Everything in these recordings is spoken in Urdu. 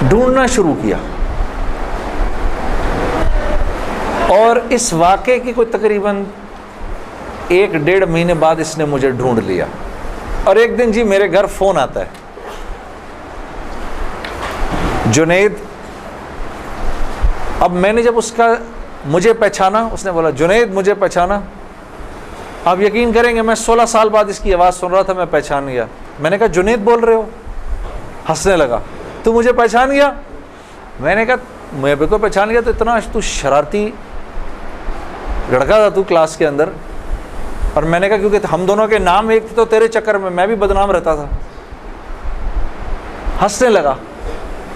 ڈھونڈنا شروع کیا، اور اس واقعے کی کوئی تقریباً 1-1.5 مہینے بعد اس نے مجھے ڈھونڈ لیا. اور ایک دن جی میرے گھر فون آتا ہے، جنید. اب میں نے جب اس کا مجھے پہچانا، اس نے بولا جنید مجھے پہچانا. آپ یقین کریں گے میں 16 سال بعد اس کی آواز سن رہا تھا، میں پہچان گیا. میں نے کہا جنید بول رہے ہو؟ ہنسنے لگا. تو مجھے پہچان گیا؟ میں نے کہا میں بالکل پہچان گیا. تو اتنا تو شرارتی لڑکا تھا تو کلاس کے اندر. اور میں نے کہا کیونکہ ہم دونوں کے نام ایک تھے تو تیرے چکر میں بھی بدنام رہتا تھا. ہنسنے لگا.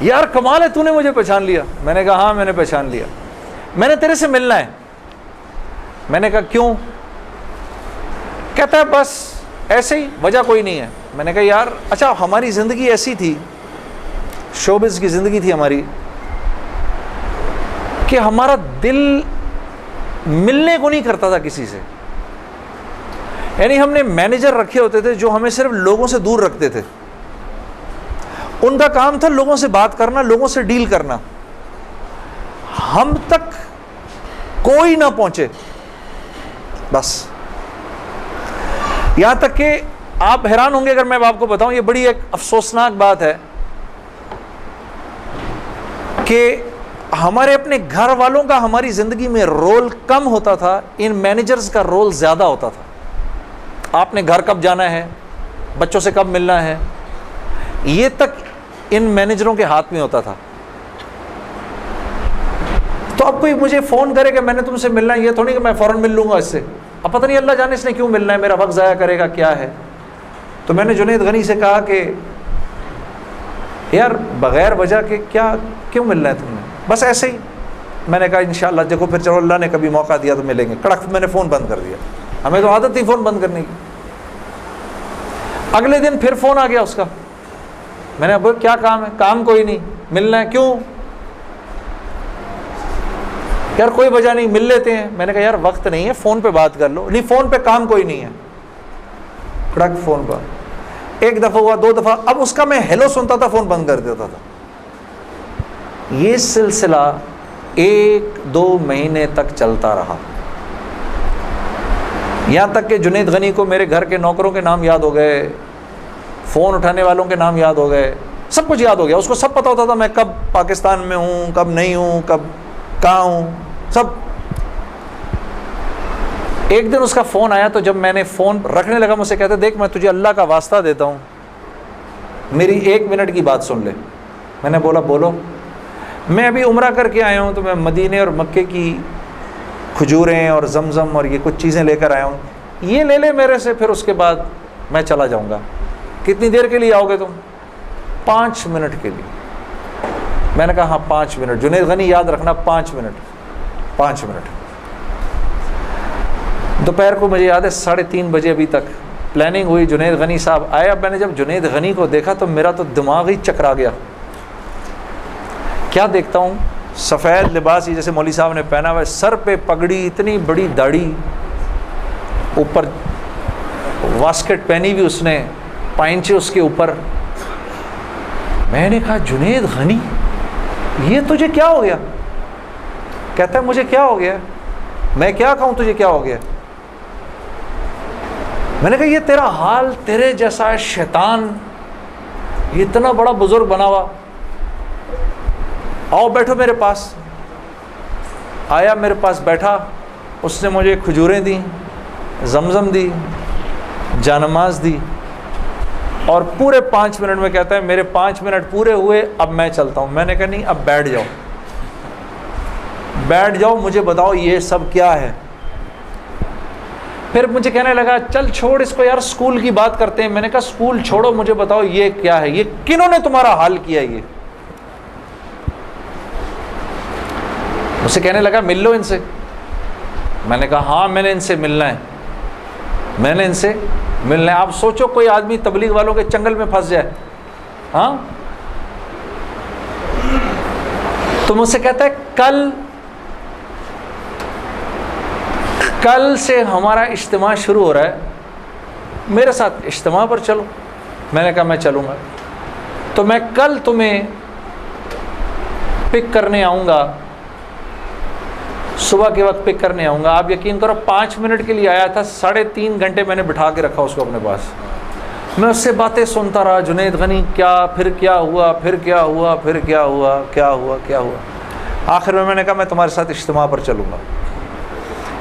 یار کمال ہے، تو نے مجھے پہچان لیا. میں نے کہا ہاں میں نے پہچان لیا. میں نے تیرے سے ملنا ہے. میں نے کہا کیوں؟ کہتا ہے بس ایسے ہی، وجہ کوئی نہیں ہے. میں نے کہا یار اچھا ہماری زندگی ایسی تھی، شوبز کی زندگی تھی ہماری، کہ ہمارا دل ملنے کو نہیں کرتا تھا کسی سے. یعنی ہم نے مینیجر رکھے ہوتے تھے جو ہمیں صرف لوگوں سے دور رکھتے تھے. ان کا کام تھا لوگوں سے بات کرنا، لوگوں سے ڈیل کرنا. ہم تک کوئی نہ پہنچے بس. یہاں تک کہ آپ حیران ہوں گے اگر میں آپ کو بتاؤں، یہ بڑی ایک افسوسناک بات ہے کہ ہمارے اپنے گھر والوں کا ہماری زندگی میں رول کم ہوتا تھا، ان مینیجرز کا رول زیادہ ہوتا تھا. آپ نے گھر کب جانا ہے، بچوں سے کب ملنا ہے، یہ تک ان مینیجروں کے ہاتھ میں ہوتا تھا. تو اب کوئی مجھے فون کرے کہ میں نے تم سے ملنا ہے، یہ تھوڑی کہ میں فوراً مل لوں گا اس سے. اب پتہ نہیں اللہ جانے اس نے کیوں ملنا ہے، میرا وقت ضائع کرے گا کیا ہے. تو میں نے جنید غنی سے کہا کہ یار بغیر وجہ کے کیوں ملنا ہے تم نے؟ بس ایسے ہی. میں نے کہا انشاءاللہ دیکھو پھر چلو اللہ نے کبھی موقع دیا تو ملیں گے. کڑک میں نے فون بند کر دیا. ہمیں تو عادت تھی فون بند کرنے کی. اگلے دن پھر فون آ گیا اس کا. میں نے بولا کیا کام ہے؟ کام کوئی نہیں، ملنا ہے. کیوں؟ یار کوئی وجہ نہیں، مل لیتے ہیں. میں نے کہا یار وقت نہیں ہے، فون پہ بات کر لو. نہیں فون پہ کام کوئی نہیں ہے. کڑک فون پر. ایک دفعہ ہوا، 2 دفعہ. اب اس کا میں ہیلو سنتا تھا، فون بند کر دیتا تھا. یہ سلسلہ 1-2 مہینے تک چلتا رہا. یہاں تک کہ جنید غنی کو میرے گھر کے نوکروں کے نام یاد ہو گئے، فون اٹھانے والوں کے نام یاد ہو گئے، سب کچھ یاد ہو گیا. اس کو سب پتہ ہوتا تھا میں کب پاکستان میں ہوں، کب نہیں ہوں، کب کہاں ہوں، سب. ایک دن اس کا فون آیا تو جب میں نے فون رکھنے لگا مجھ سے کہتے دیکھ میں تجھے اللہ کا واسطہ دیتا ہوں، میری 1 منٹ کی بات سن لے. میں نے بولا بولو. میں ابھی عمرہ کر کے آیا ہوں تو میں مدینے اور مکے کی کھجوریں اور زمزم اور یہ کچھ چیزیں لے کر آیا ہوں، یہ لے لے میرے سے، پھر اس کے بعد میں چلا جاؤں گا. کتنی دیر کے لیے آؤ گے تم؟ 5 منٹ کے لیے. میں نے کہا ہاں 5 منٹ. جنید غنی یاد رکھنا 5 منٹ. 5 منٹ. دوپہر کو مجھے یاد ہے 3:30 بجے ابھی تک پلاننگ ہوئی. جنید غنی صاحب آئے. اب میں نے جب جنید غنی کو دیکھا تو میرا تو دماغ ہی چکرا گیا. کیا دیکھتا ہوں، سفید لباس جیسے مولوی صاحب نے پہنا ہوا ہے، سر پہ پگڑی، اتنی بڑی داڑھی، اوپر واسکٹ پہنی ہوئی اس نے، پائنچے اس کے اوپر. میں نے کہا جنید غنی یہ تجھے کیا ہو گیا؟ کہتا ہے مجھے کیا ہو گیا؟ میں کیا کہوں تجھے کیا ہو گیا؟ میں نے کہا یہ تیرا حال، تیرے جیسا شیطان یہ اتنا بڑا بزرگ بنا ہوا، آؤ بیٹھو میرے پاس. آیا میرے پاس بیٹھا. اس نے مجھے کھجوریں دیں، زمزم دی، جانماز دی، اور پورے 5 منٹ میں کہتا ہے میرے 5 منٹ پورے ہوئے، اب میں چلتا ہوں. میں نے کہا نہیں، اب بیٹھ جاؤ، بیٹھ جاؤ، مجھے بتاؤ یہ سب کیا ہے. پھر مجھے کہنے لگا چل چھوڑ اس کو یار، اسکول کی بات کرتے ہیں. میں نے کہا اسکول چھوڑو، مجھے بتاؤ یہ کیا ہے، یہ کنہوں نے تمہارا حال کیا؟ یہ مجھ سے کہنے لگا مل لو ان سے. میں نے کہا ہاں میں نے ان سے ملنا ہے، میں نے ان سے ملنا ہے. آپ سوچو کوئی آدمی تبلیغ والوں کے چنگل میں پھنس جائے، ہاں. تو مجھ سے کہتا ہے کل سے ہمارا اجتماع شروع ہو رہا ہے، میرے ساتھ اجتماع پر چلو. میں نے کہا میں چلوں گا. تو میں کل تمہیں پک کرنے آؤں گا، صبح کے وقت پک کرنے آؤں گا، آپ یقین کرو 5 منٹ کے لیے آیا تھا، 3.5 گھنٹے میں نے بٹھا کے رکھا اس کو اپنے پاس، میں اس سے باتیں سنتا رہا، جنید غنی کیا، پھر کیا ہوا، پھر کیا ہوا، پھر کیا ہوا، کیا ہوا، کیا ہوا۔ آخر میں نے کہا میں تمہارے ساتھ اجتماع پر چلوں گا۔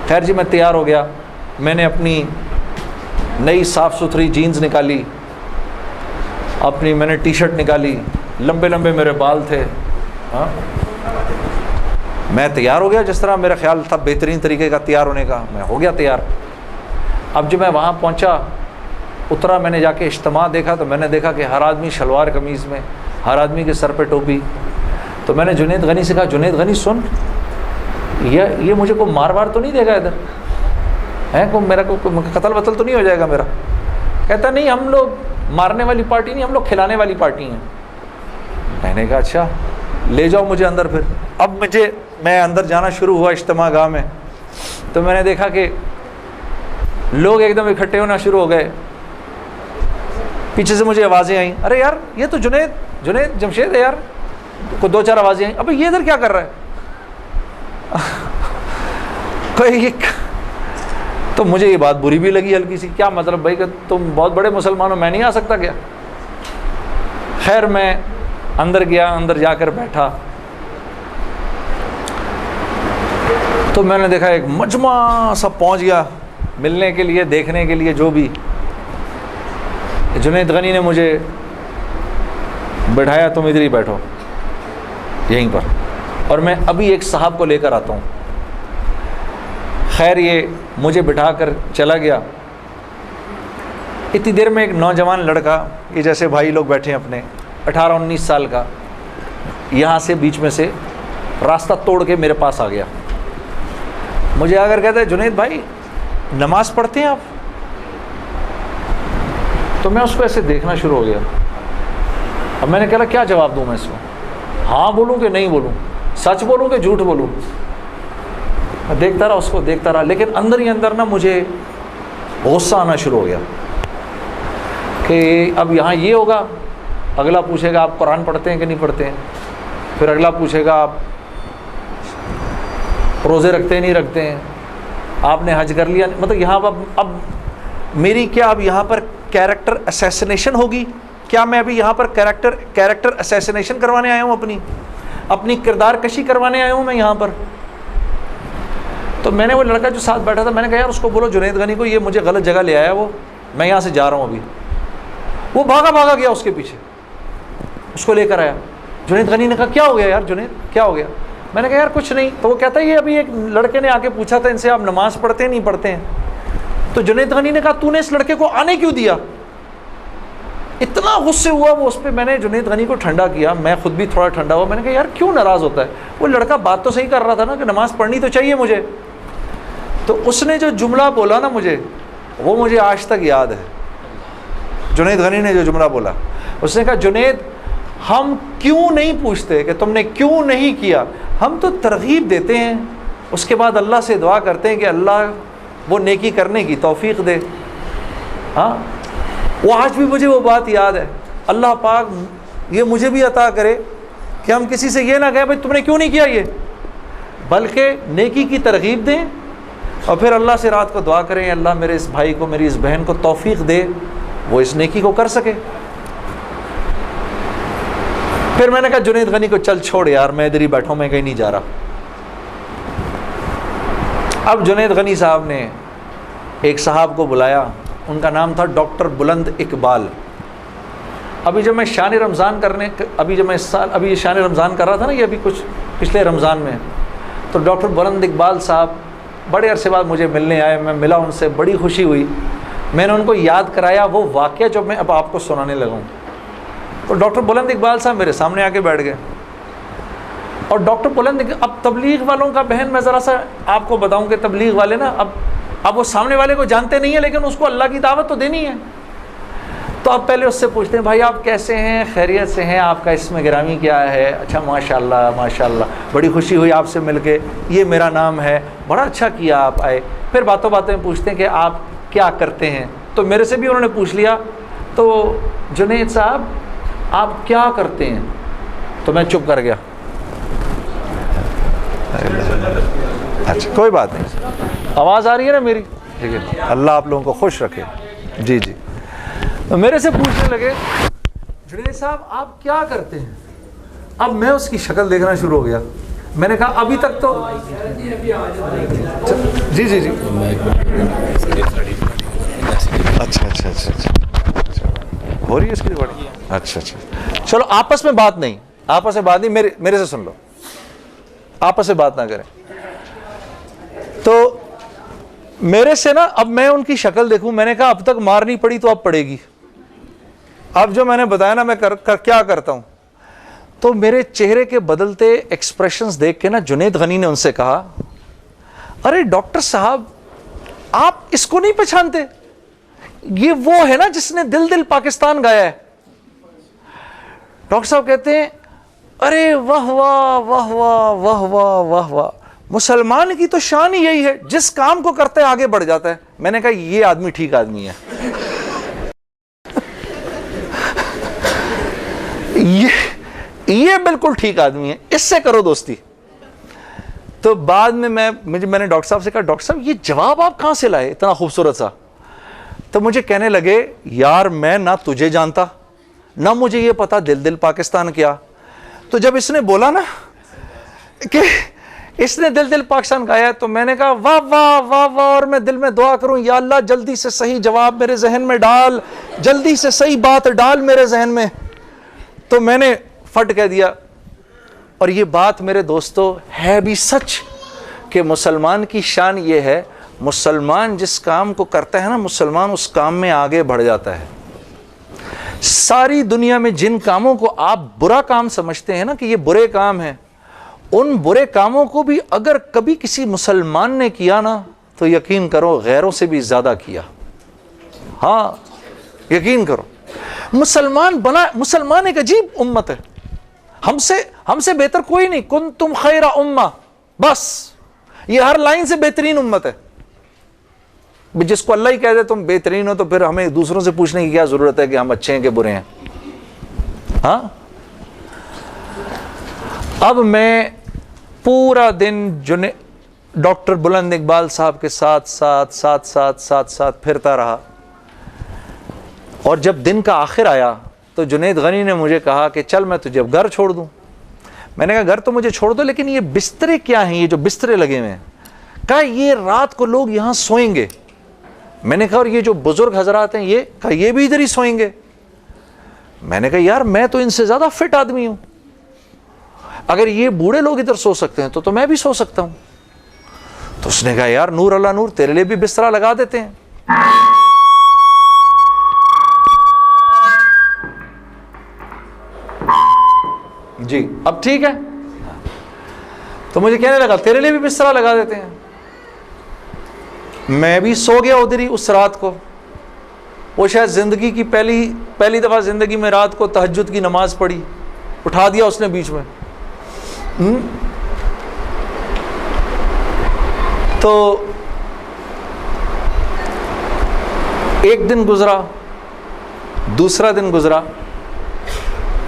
خیر جی میں تیار ہو گیا، میں نے اپنی نئی صاف ستھری جینز نکالی، اپنی میں نے ٹی شرٹ نکالی، لمبے لمبے میرے بال تھے، ہاں میں تیار ہو گیا جس طرح میرا خیال تھا بہترین طریقے کا تیار ہونے کا، میں ہو گیا تیار۔ اب جب میں وہاں پہنچا، اترا، میں نے جا کے اجتماع دیکھا تو میں نے دیکھا کہ ہر آدمی شلوار قمیض میں، ہر آدمی کے سر پہ ٹوپی۔ تو میں نے جنید غنی سے کہا جنید غنی سن، یہ مجھے کوئی مار وار تو نہیں دے گا ادھر ہے، کوئی میرا کوئی قتل وتل تو نہیں ہو جائے گا میرا؟ کہتا نہیں ہم لوگ مارنے والی پارٹی نہیں، ہم لوگ کھلانے والی پارٹی ہیں۔ میں نے کہا اچھا لے جاؤ مجھے اندر۔ پھر اب میں اندر جانا شروع ہوا اجتماع گاہ میں، تو میں نے دیکھا کہ لوگ ایک دم اکٹھے ہونا شروع ہو گئے، پیچھے سے مجھے آوازیں آئیں، ارے یار یہ تو جنید جمشید ہے یار، کو 2-4 آوازیں آئیں، ابھی یہ ادھر کیا کر رہا ہے؟ تو مجھے یہ بات بری بھی لگی ہلکی سی، کیا مطلب بھائی کہ تم بہت بڑے مسلمان ہو، میں نہیں آ سکتا کیا؟ خیر میں اندر گیا، اندر جا کر بیٹھا تو میں نے دیکھا ایک مجمع سب پہنچ گیا ملنے کے لیے، دیکھنے کے لیے جو بھی۔ جنید غنی نے مجھے بٹھایا، تم ادھر ہی بیٹھو یہیں پر، اور میں ابھی ایک صاحب کو لے کر آتا ہوں۔ خیر یہ مجھے بٹھا کر چلا گیا۔ اتنی دیر میں ایک نوجوان لڑکا، یہ جیسے بھائی لوگ بیٹھے ہیں اپنے، 18-19 سال کا، یہاں سے بیچ میں سے راستہ توڑ کے میرے پاس آ گیا۔ مجھے آ کر کہتا ہے جنید بھائی نماز پڑھتے ہیں آپ؟ تو میں اس کو ایسے دیکھنا شروع ہو گیا۔ اب میں نے کہا کیا جواب دوں میں اس کو، ہاں بولوں کہ نہیں بولوں، سچ بولوں کہ جھوٹ بولوں؟ میں دیکھتا رہا اس کو، دیکھتا رہا، لیکن اندر ہی اندر نا مجھے غصہ آنا شروع ہو گیا کہ اب یہاں یہ ہوگا، اگلا پوچھے گا آپ قرآن پڑھتے ہیں کہ نہیں پڑھتے ہیں، پھر اگلا پوچھے گا آپ روزے رکھتے ہیں نہیں رکھتے ہیں، آپ نے حج کر لیا، مطلب یہاں اب میری کیا اب یہاں پر کیریکٹر اسیسینیشن ہوگی؟ کیا میں ابھی یہاں پر کیریکٹر اسیسینیشن کروانے آیا ہوں، اپنی کردار کشی کروانے آیا ہوں میں یہاں پر؟ تو میں نے وہ لڑکا جو ساتھ بیٹھا تھا، میں نے کہا یار اس کو بولو جنید غنی کو، یہ مجھے غلط جگہ لے آیا، میں یہاں سے جا رہا ہوں ابھی۔ وہ بھاگا گیا اس کے پیچھے، اس کو لے کر آیا۔ جنید غنی نے کہا کیا ہو گیا یار جنید، کیا ہو گیا؟ میں نے کہا یار کچھ نہیں۔ تو وہ کہتا ہے یہ ابھی ایک لڑکے نے آ کے پوچھا تھا ان سے آپ نماز پڑھتے ہیں نہیں پڑھتے ہیں؟ تو جنید غنی نے کہا تو نے اس لڑکے کو آنے کیوں دیا؟ اتنا غصے ہوا وہ اس پہ۔ میں نے جنید غنی کو ٹھنڈا کیا، میں خود بھی تھوڑا ٹھنڈا ہوا۔ میں نے کہا یار کیوں ناراض ہوتا ہے؟ وہ لڑکا بات تو صحیح کر رہا تھا نا کہ نماز پڑھنی تو چاہیے مجھے۔ تو اس نے جو جملہ بولا نا مجھے، وہ مجھے آج تک یاد ہے۔ جنید غنی نے جو جملہ بولا، اس نے کہا جنید ہم کیوں نہیں پوچھتے کہ تم نے کیوں نہیں کیا، ہم تو ترغیب دیتے ہیں، اس کے بعد اللہ سے دعا کرتے ہیں کہ اللہ وہ نیکی کرنے کی توفیق دے۔ ہاں وہ آج بھی مجھے وہ بات یاد ہے۔ اللہ پاک یہ مجھے بھی عطا کرے کہ ہم کسی سے یہ نہ کہیں بھائی تم نے کیوں نہیں کیا یہ، بلکہ نیکی کی ترغیب دیں اور پھر اللہ سے رات کو دعا کریں اللہ میرے اس بھائی کو، میری اس بہن کو توفیق دے وہ اس نیکی کو کر سکے۔ پھر میں نے کہا جنید غنی کو چل چھوڑ یار، میں ادھر ہی بیٹھا ہوں، میں کہیں نہیں جا رہا۔ اب جنید غنی صاحب نے ایک صاحب کو بلایا، ان کا نام تھا ڈاکٹر بلند اقبال۔ ابھی جب میں شان رمضان ابھی شان رمضان کر رہا تھا نا، یہ ابھی کچھ پچھلے رمضان میں، تو ڈاکٹر بلند اقبال صاحب بڑے عرصے بعد مجھے ملنے آئے، میں ملا ان سے، بڑی خوشی ہوئی۔ میں نے ان کو یاد کرایا وہ واقعہ جو میں اب آپ کو سنانے لگا ہوں۔ تو ڈاکٹر بلند اقبال صاحب میرے سامنے آ کے بیٹھ گئے، اور ڈاکٹر بلند اب تبلیغ والوں کا بہن میں ذرا سا آپ کو بتاؤں کہ تبلیغ والے نا اب وہ سامنے والے کو جانتے نہیں ہیں، لیکن اس کو اللہ کی دعوت تو دینی ہے۔ تو آپ پہلے اس سے پوچھتے ہیں بھائی آپ کیسے ہیں، خیریت سے ہیں، آپ کا اسم گرامی کیا ہے؟ اچھا ماشاءاللہ ماشاءاللہ، بڑی خوشی ہوئی آپ سے مل کے، یہ میرا نام ہے، بڑا اچھا کیا آپ آئے۔ پھر باتوں باتوں میں پوچھتے ہیں کہ آپ کیا کرتے ہیں، تو میرے سے بھی انہوں نے پوچھ لیا، تو جنید صاحب آپ کیا کرتے ہیں؟ تو میں چپ کر گیا۔ اچھا کوئی بات نہیں, آواز آ رہی ہے نا میری؟ ٹھیک ہے, اللہ آپ لوگوں کو خوش رکھے. جی جی, تو میرے سے پوچھنے لگے جنید صاحب آپ کیا کرتے ہیں؟ اب میں اس کی شکل دیکھنا شروع ہو گیا. میں نے کہا ابھی تک تو جی جی جی اچھا اچھا اچھا اچھا ہو رہی ہے اس کی ریکارڈنگ. اچھا اچھا چلو آپس میں بات نہیں, آپس میں بات نہیں, میرے سے سن لو, آپس میں بات نہ کریں. تو میرے سے نا اب میں ان کی شکل دیکھوں, میں نے کہا اب تک مار نہیں پڑی تو اب پڑے گی. اب جو میں نے بتایا نا میں کیا کرتا ہوں, تو میرے چہرے کے بدلتے ایکسپریشنز دیکھ کے نا جنید غنی نے ان سے کہا ارے ڈاکٹر صاحب آپ اس کو نہیں پہچانتے, یہ وہ ہے نا جس نے دل دل پاکستان گایا ہے. ڈاکٹر صاحب کہتے ہیں ارے واہ واہ واہ واہ واہ واہ واہ واہ, مسلمان کی تو شان ہی یہی ہے, جس کام کو کرتے ہے آگے بڑھ جاتا ہے. میں نے کہا یہ آدمی ٹھیک آدمی ہے, یہ بالکل ٹھیک آدمی ہے, اس سے کرو دوستی. تو بعد میں میں نے ڈاکٹر صاحب سے کہا ڈاکٹر صاحب یہ جواب آپ کہاں سے لائے اتنا خوبصورت سا؟ تو مجھے کہنے لگے یار میں نہ تجھے جانتا نہ مجھے یہ پتا دل دل پاکستان کیا. تو جب اس نے بولا نا کہ اس نے دل دل پاکستان گایا تو میں نے کہا واہ واہ واہ واہ, اور میں دل میں دعا کروں یا اللہ جلدی سے صحیح جواب میرے ذہن میں ڈال, جلدی سے صحیح بات ڈال میرے ذہن میں. تو میں نے فٹ کہہ دیا, اور یہ بات میرے دوستو ہے بھی سچ کہ مسلمان کی شان یہ ہے, مسلمان جس کام کو کرتا ہے نا مسلمان اس کام میں آگے بڑھ جاتا ہے. ساری دنیا میں جن کاموں کو آپ برا کام سمجھتے ہیں نا کہ یہ برے کام ہیں, ان برے کاموں کو بھی اگر کبھی کسی مسلمان نے کیا نا تو یقین کرو غیروں سے بھی زیادہ کیا. ہاں یقین کرو, مسلمان ایک عجیب امت ہے, ہم سے بہتر کوئی نہیں. کنتم خیر امہ, بس یہ ہر لائن سے بہترین امت ہے. جس کو اللہ ہی کہہ دے تم بہترین ہو تو پھر ہمیں دوسروں سے پوچھنے کی کیا ضرورت ہے کہ ہم اچھے ہیں کہ برے ہیں. ہاں اب میں پورا دن ڈاکٹر بلند اقبال صاحب کے ساتھ پھرتا رہا, اور جب دن کا آخر آیا تو جنید غنی نے مجھے کہا کہ چل میں تجھے اب گھر چھوڑ دوں. میں نے کہا گھر تو مجھے چھوڑ دو, لیکن یہ بسترے کیا ہیں, یہ جو بسترے لگے ہوئے ہیں؟ کہا یہ رات کو لوگ یہاں سوئیں گے. میں نے کہا اور یہ جو بزرگ حضرات ہیں یہ بھی ادھر ہی سوئیں گے. میں نے کہا یار میں تو ان سے زیادہ فٹ آدمی ہوں, اگر یہ بوڑھے لوگ ادھر سو سکتے ہیں تو میں بھی سو سکتا ہوں. تو اس نے کہا یار نور اللہ نور, تیرے لیے بھی بسترا لگا دیتے ہیں. جی اب ٹھیک ہے. تو مجھے کہنے لگا تیرے لیے بھی بسترا لگا دیتے ہیں. میں بھی سو گیا ادھر ہی اس رات کو. وہ شاید زندگی کی پہلی دفعہ زندگی میں رات کو تہجد کی نماز پڑھی, اٹھا دیا اس نے بیچ میں. تو ایک دن گزرا, دوسرا دن گزرا,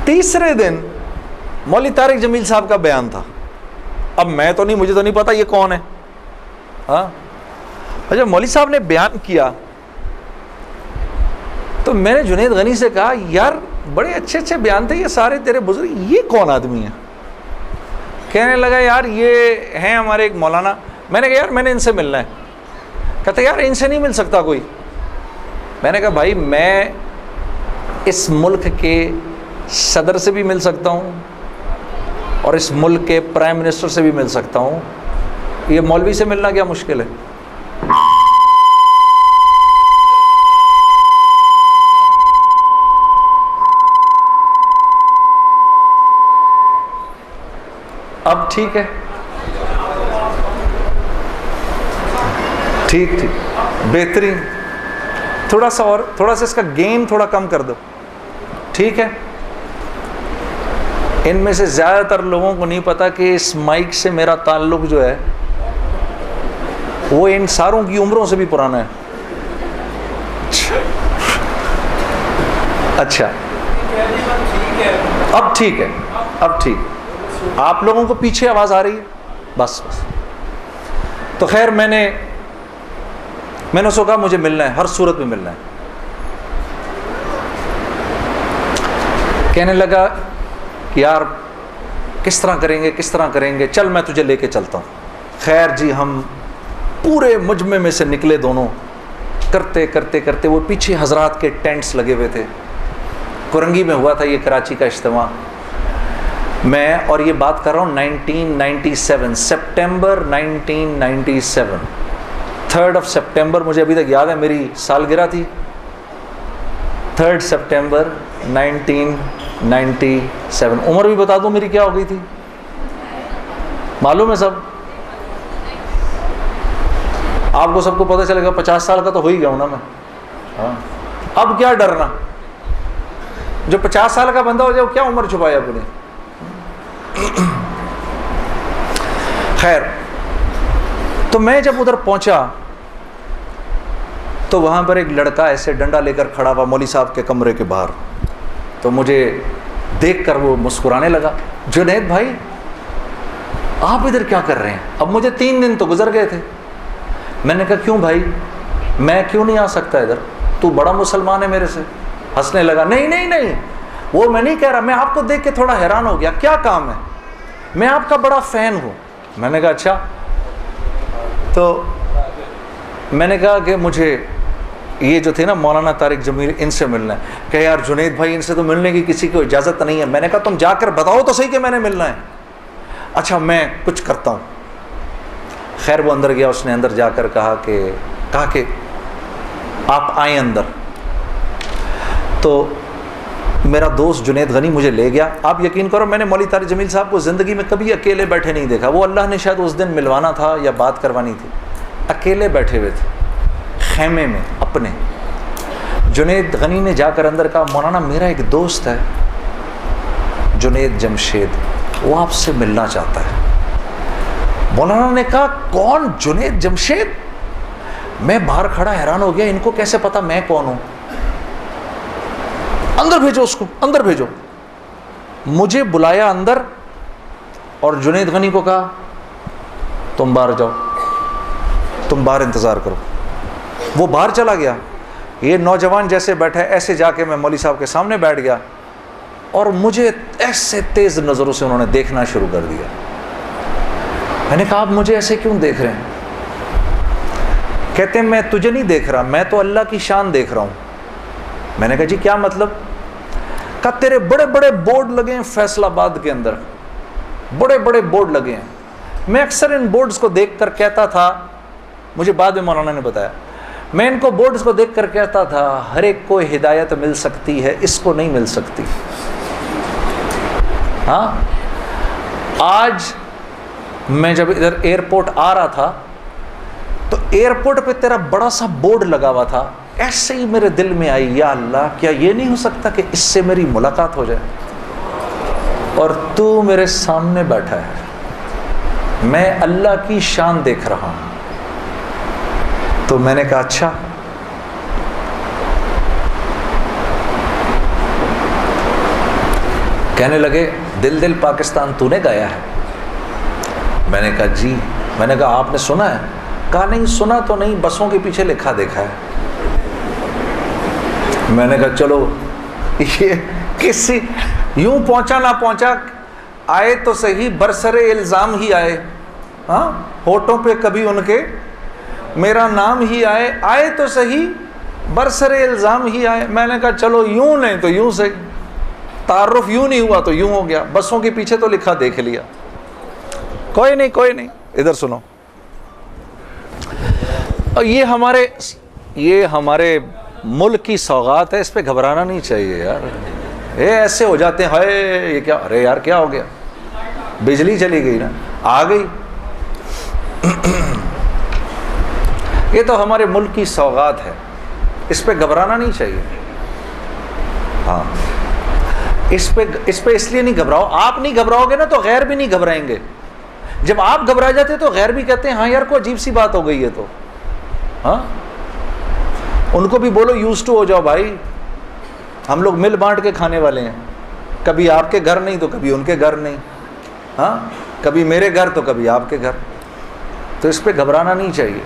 تیسرے دن مولوی طارق جمیل صاحب کا بیان تھا. اب مجھے تو نہیں پتا یہ کون ہے. ہاں جب مولوی صاحب نے بیان کیا تو میں نے جنید غنی سے کہا یار بڑے اچھے اچھے بیان تھے یہ سارے تیرے بزرگ, یہ کون آدمی ہے؟ کہنے لگا یار یہ ہیں ہمارے ایک مولانا. میں نے کہا یار میں نے ان سے ملنا ہے. کہتا یار ان سے نہیں مل سکتا کوئی. میں نے کہا بھائی میں اس ملک کے صدر سے بھی مل سکتا ہوں اور اس ملک کے پرائم منسٹر سے بھی مل سکتا ہوں, یہ مولوی سے ملنا کیا مشکل ہے؟ اب ٹھیک ہے, ٹھیک بہترین. تھوڑا سا اس کا گین تھوڑا کم کر دو. ٹھیک ہے. ان میں سے زیادہ تر لوگوں کو نہیں پتا کہ اس مائک سے میرا تعلق جو ہے وہ ان ساروں کی عمروں سے بھی پرانا ہے. اچھا اب ٹھیک ہے. آپ لوگوں کو پیچھے آواز آ رہی ہے؟ بس بس. تو خیر میں نے اس کو کہا مجھے ملنا ہے، ہر صورت میں ملنا ہے. کہنے لگا کہ یار کس طرح کریں گے، چل میں تجھے لے کے چلتا ہوں. خیر جی ہم پورے مجمع میں سے نکلے دونوں، کرتے وہ پیچھے حضرات کے ٹینٹس لگے ہوئے تھے. کرنگی میں ہوا تھا یہ کراچی کا اجتماع. میں اور یہ بات کر رہا ہوں 1997 سپٹمبر 1997 3 سپٹمبر مجھے ابھی تک یاد ہے، میری سالگرہ تھی 3 سپٹمبر 1997. عمر بھی بتا دوں میری کیا ہو گئی تھی، معلوم ہے سب؟ آپ کو سب کو پتہ چلے گا 50 سال کا تو ہو ہی گیا ہوں نا میں. ہاں اب کیا ڈرنا، جو 50 سال کا بندہ ہو جائے وہ کیا عمر چھپایا اپنے. خیر تو میں جب ادھر پہنچا تو وہاں پر ایک لڑکا ایسے ڈنڈا لے کر کھڑا ہوا مولوی صاحب کے کمرے کے باہر. تو مجھے دیکھ کر وہ مسکرانے لگا، جنید بھائی آپ ادھر کیا کر رہے ہیں؟ اب مجھے 3 دن تو گزر گئے تھے. میں نے کہا کیوں بھائی، میں کیوں نہیں آ سکتا ادھر، تو بڑا مسلمان ہے میرے سے. ہنسنے لگا، نہیں وہ میں نہیں کہہ رہا، میں آپ کو دیکھ کے تھوڑا حیران ہو گیا، کیا کام ہے؟ میں آپ کا بڑا فین ہوں. میں نے کہا اچھا. تو میں نے کہا کہ مجھے یہ جو تھے نا مولانا طارق جمیل، ان سے ملنا ہے. کہ یار جنید بھائی ان سے تو ملنے کی کسی کو اجازت نہیں ہے. میں نے کہا تم جا کر بتاؤ تو صحیح کہ میں نے ملنا ہے. اچھا میں کچھ کرتا ہوں. خیر وہ اندر گیا، اس نے اندر جا کر کہا کہ آپ آئیں اندر. تو میرا دوست جنید غنی مجھے لے گیا. آپ یقین کرو میں نے مولوی طارق جمیل صاحب کو زندگی میں کبھی اکیلے بیٹھے نہیں دیکھا. وہ اللہ نے شاید اس دن ملوانا تھا یا بات کروانی تھی. اکیلے بیٹھے ہوئے تھے خیمے میں اپنے. جنید غنی نے جا کر اندر کہا مولانا میرا ایک دوست ہے جنید جمشید، وہ آپ سے ملنا چاہتا ہے. مولانا نے کہا کون؟ جنید جمشید؟ میں باہر کھڑا حیران ہو گیا، ان کو کیسے پتا میں کون ہوں؟ اندر بھیجو اس کو، اندر بھیجو. مجھے بلایا اندر اور جنید غنی کو کہا تم باہر جاؤ، تم باہر انتظار کرو. وہ باہر چلا گیا. یہ نوجوان جیسے بیٹھا ہے ایسے جا کے میں مولوی صاحب کے سامنے بیٹھ گیا اور مجھے ایسے تیز نظروں سے انہوں نے دیکھنا شروع کر دیا. میں نے کہا آپ مجھے ایسے کیوں دیکھ رہے ہیں؟ کہتے ہیں میں تجھے نہیں دیکھ رہا، میں تو اللہ کی شان دیکھ رہا ہوں. میں نے کہا جی کیا مطلب؟ کہا تیرے بڑے بڑے بورڈ لگے ہیں فیصل آباد کے اندر، بڑے بڑے بورڈ لگے ہیں. میں اکثر ان بورڈز کو دیکھ کر کہتا تھا، مجھے بعد میں مولانا نے بتایا، میں ان کو بورڈز کو دیکھ کر کہتا تھا ہر ایک کو ہدایت مل سکتی ہے، اس کو نہیں مل سکتی. ہاں آج میں جب ادھر ایئرپورٹ آ رہا تھا تو ایئرپورٹ پہ تیرا بڑا سا بورڈ لگا ہوا تھا. ایسے ہی میرے دل میں آئی یا اللہ کیا یہ نہیں ہو سکتا کہ اس سے میری ملاقات ہو جائے، اور تو میرے سامنے بیٹھا ہے، میں اللہ کی شان دیکھ رہا ہوں. تو میں نے کہا اچھا. کہنے لگے دل پاکستان تو نے گایا ہے. میں نے کہا جی. میں نے کہا آپ نے سنا ہے؟ کہا نہیں سنا تو نہیں، بسوں کے پیچھے لکھا دیکھا ہے. میں نے کہا چلو یہ کسی یوں پہنچا نہ پہنچا، آئے تو صحیح برسر الزام ہی آئے. ہاں ہوٹوں پہ کبھی ان کے میرا نام ہی آئے تو صحیح برسر الزام ہی آئے. میں نے کہا چلو یوں نہیں تو یوں سے، تعارف یوں نہیں ہوا تو یوں ہو گیا، بسوں کے پیچھے تو لکھا دیکھ لیا. کوئی نہیں. ادھر سنو، اور یہ ہمارے ملک کی سوغات ہے، اس پہ گھبرانا نہیں چاہیے یار. یہ ایسے ہو جاتے ہیں ہائے یہ کیا، ارے یار کیا ہو گیا، بجلی چلی گئی نا، آ گئی. یہ تو ہمارے ملک کی سوغات ہے، اس پہ گھبرانا نہیں چاہیے. ہاں اس پہ اس لیے نہیں گھبراؤ، آپ نہیں گھبراؤ گے نا تو غیر بھی نہیں گھبرائیں گے. جب آپ گھبرا جاتے تو غیر بھی کہتے ہیں ہاں یار کوئی عجیب سی بات ہو گئی ہے. تو ہاں ان کو بھی بولو یوز ٹو ہو جاؤ بھائی، ہم لوگ مل بانٹ کے کھانے والے ہیں، کبھی آپ کے گھر نہیں تو کبھی ان کے گھر نہیں. ہاں کبھی میرے گھر تو کبھی آپ کے گھر، تو اس پہ گھبرانا نہیں چاہیے۔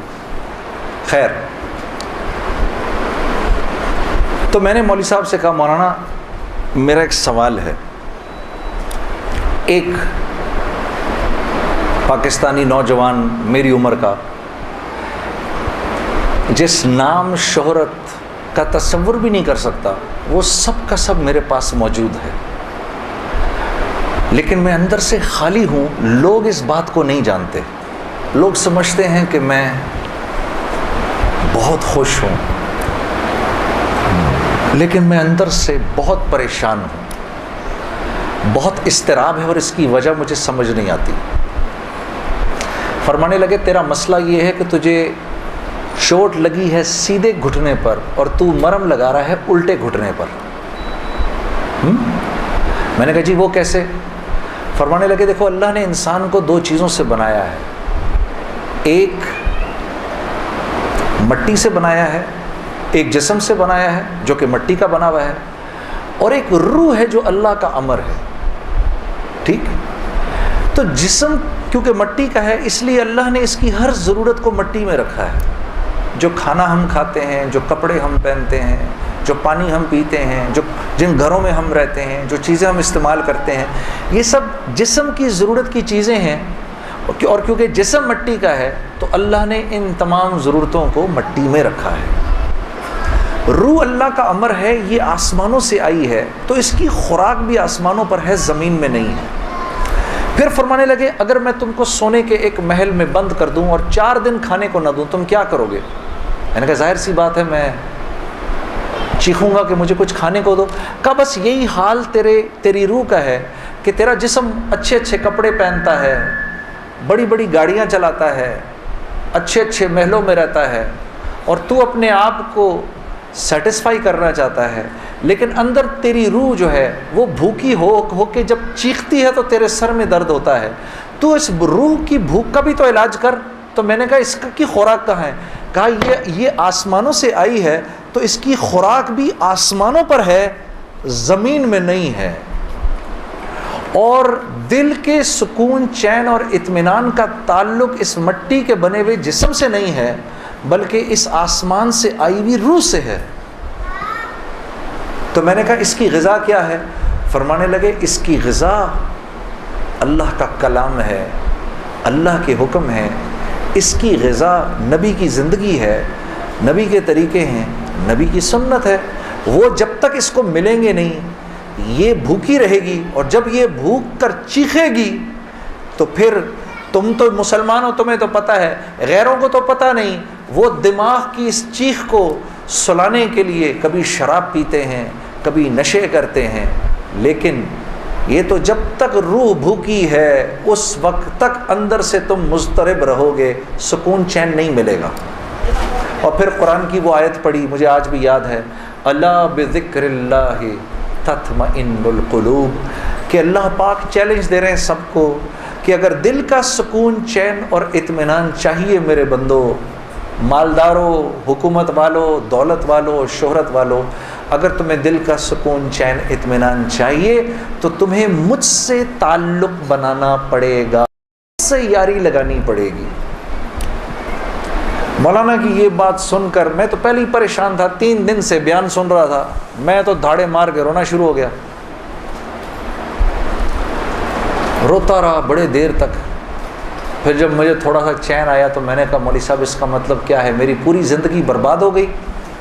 خیر، تو میں نے مولوی صاحب سے کہا مولانا میرا ایک سوال ہے، ایک پاکستانی نوجوان میری عمر کا جس نام شہرت کا تصور بھی نہیں کر سکتا، وہ سب کا سب میرے پاس موجود ہے، لیکن میں اندر سے خالی ہوں۔ لوگ اس بات کو نہیں جانتے، لوگ سمجھتے ہیں کہ میں بہت خوش ہوں، لیکن میں اندر سے بہت پریشان ہوں، بہت اضطراب ہے، اور اس کی وجہ مجھے سمجھ نہیں آتی۔ فرمانے لگے تیرا مسئلہ یہ ہے کہ تجھے چوٹ لگی ہے سیدھے گھٹنے پر اور تو مرہم لگا رہا ہے الٹے گھٹنے پر۔ میں نے کہا جی وہ کیسے؟ فرمانے لگے دیکھو اللہ نے انسان کو دو چیزوں سے بنایا ہے، ایک مٹی سے بنایا ہے، ایک جسم سے بنایا ہے جو کہ مٹی کا بنا ہوا ہے، اور ایک روح ہے جو اللہ کا امر ہے۔ ٹھیک؟ تو جسم کیونکہ مٹی کا ہے اس لیے اللہ نے اس کی ہر ضرورت کو مٹی میں رکھا ہے۔ جو کھانا ہم کھاتے ہیں، جو کپڑے ہم پہنتے ہیں، جو پانی ہم پیتے ہیں، جن گھروں میں ہم رہتے ہیں، جو چیزیں ہم استعمال کرتے ہیں، یہ سب جسم کی ضرورت کی چیزیں ہیں، اور کیونکہ جسم مٹی کا ہے تو اللہ نے ان تمام ضرورتوں کو مٹی میں رکھا ہے۔ روح اللہ کا امر ہے، یہ آسمانوں سے آئی ہے تو اس کی خوراک بھی آسمانوں پر ہے، زمین میں نہیں ہے۔ پھر فرمانے لگے اگر میں تم کو سونے کے ایک محل میں بند کر دوں اور 4 دن کھانے کو نہ دوں تم کیا کرو گے؟ میں نے کہا ظاہر سی بات ہے میں چیخوں گا کہ مجھے کچھ کھانے کو دو۔ کہا بس یہی حال تیری روح کا ہے کہ تیرا جسم اچھے اچھے کپڑے پہنتا ہے، بڑی بڑی گاڑیاں چلاتا ہے، اچھے اچھے محلوں میں رہتا ہے، اور تو اپنے آپ کو سیٹسفائی کرنا چاہتا ہے، لیکن اندر تیری روح جو ہے وہ بھوکی ہو کے جب چیختی ہے تو تیرے سر میں درد ہوتا ہے، تو اس روح کی بھوک کا بھی تو علاج کر۔ تو میں نے کہا اس کی خوراک کہاں ہے؟ کہا یہ آسمانوں سے آئی ہے تو اس کی خوراک بھی آسمانوں پر ہے، زمین میں نہیں ہے۔ اور دل کے سکون، چین اور اطمینان کا تعلق اس مٹی کے بنے ہوئے جسم سے نہیں ہے بلکہ اس آسمان سے آئی ہوئی روح سے ہے۔ تو میں نے کہا اس کی غذا کیا ہے؟ فرمانے لگے اس کی غذا اللہ کا کلام ہے، اللہ کے حکم ہے، اس کی غذا نبی کی زندگی ہے، نبی کے طریقے ہیں، نبی کی سنت ہے۔ وہ جب تک اس کو ملیں گے نہیں یہ بھوکی رہے گی، اور جب یہ بھوک کر چیخے گی تو پھر تم تو مسلمان ہو، تمہیں تو پتہ ہے، غیروں کو تو پتہ نہیں، وہ دماغ کی اس چیخ کو سلانے کے لیے کبھی شراب پیتے ہیں، کبھی نشے کرتے ہیں، لیکن یہ تو جب تک روح بھوکی ہے اس وقت تک اندر سے تم مضطرب رہو گے، سکون چین نہیں ملے گا۔ اور پھر قرآن کی وہ آیت پڑھی مجھے آج بھی یاد ہے، الا بذکر اللہ تطمئن القلوب، کہ اللہ پاک چیلنج دے رہے ہیں سب کو کہ اگر دل کا سکون، چین اور اطمینان چاہیے میرے بندو، مالداروں، حکومت والوں، دولت والوں، شہرت والوں، اگر تمہیں دل کا سکون، چین، اطمینان چاہیے تو تمہیں مجھ سے تعلق بنانا پڑے گا، مجھ سے یاری لگانی پڑے گی۔ مولانا کی یہ بات سن کر میں تو پہلے ہی پریشان تھا، 3 دن سے بیان سن رہا تھا، میں تو دھاڑے مار کے رونا شروع ہو گیا، روتا رہا بڑے دیر تک۔ پھر جب مجھے تھوڑا سا چین آیا تو میں نے کہا مولوی صاحب اس کا مطلب کیا ہے، میری پوری زندگی برباد ہو گئی؟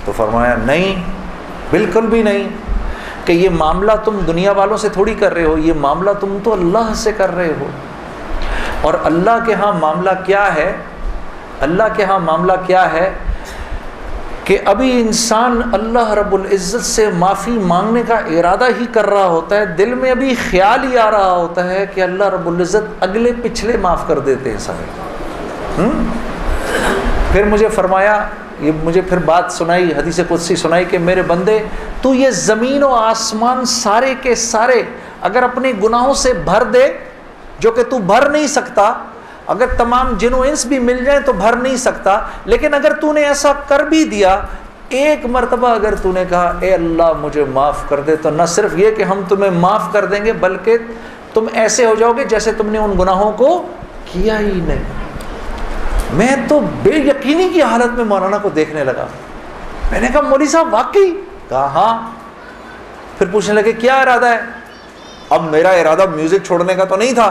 تو فرمایا نہیں، بالکل بھی نہیں، کہ یہ معاملہ تم دنیا والوں سے تھوڑی کر رہے ہو، یہ معاملہ تم تو اللہ سے کر رہے ہو۔ اور اللہ کے ہاں معاملہ کیا ہے؟ اللہ کے ہاں معاملہ کیا ہے کہ ابھی انسان اللہ رب العزت سے معافی مانگنے کا ارادہ ہی کر رہا ہوتا ہے، دل میں ابھی خیال ہی آ رہا ہوتا ہے کہ اللہ رب العزت اگلے پچھلے معاف کر دیتے ہیں سارے۔ پھر مجھے فرمایا، یہ مجھے پھر بات سنائی، حدیث قدسی سنائی کہ میرے بندے تو یہ زمین و آسمان سارے کے سارے اگر اپنے گناہوں سے بھر دے، جو کہ تو بھر نہیں سکتا، اگر تمام جن و انس بھی مل جائیں تو بھر نہیں سکتا، لیکن اگر تو نے ایسا کر بھی دیا، ایک مرتبہ اگر تو نے کہا اے اللہ مجھے معاف کر دے، تو نہ صرف یہ کہ ہم تمہیں معاف کر دیں گے بلکہ تم ایسے ہو جاؤ گے جیسے تم نے ان گناہوں کو کیا ہی نہیں. میں تو بے یقینی کی حالت میں مولانا کو دیکھنے لگا. میں نے کہا مولوی صاحب واقعی؟ کہا ہاں. پھر پوچھنے لگے کیا ارادہ ہے؟ اب میرا ارادہ میوزک چھوڑنے کا تو نہیں تھا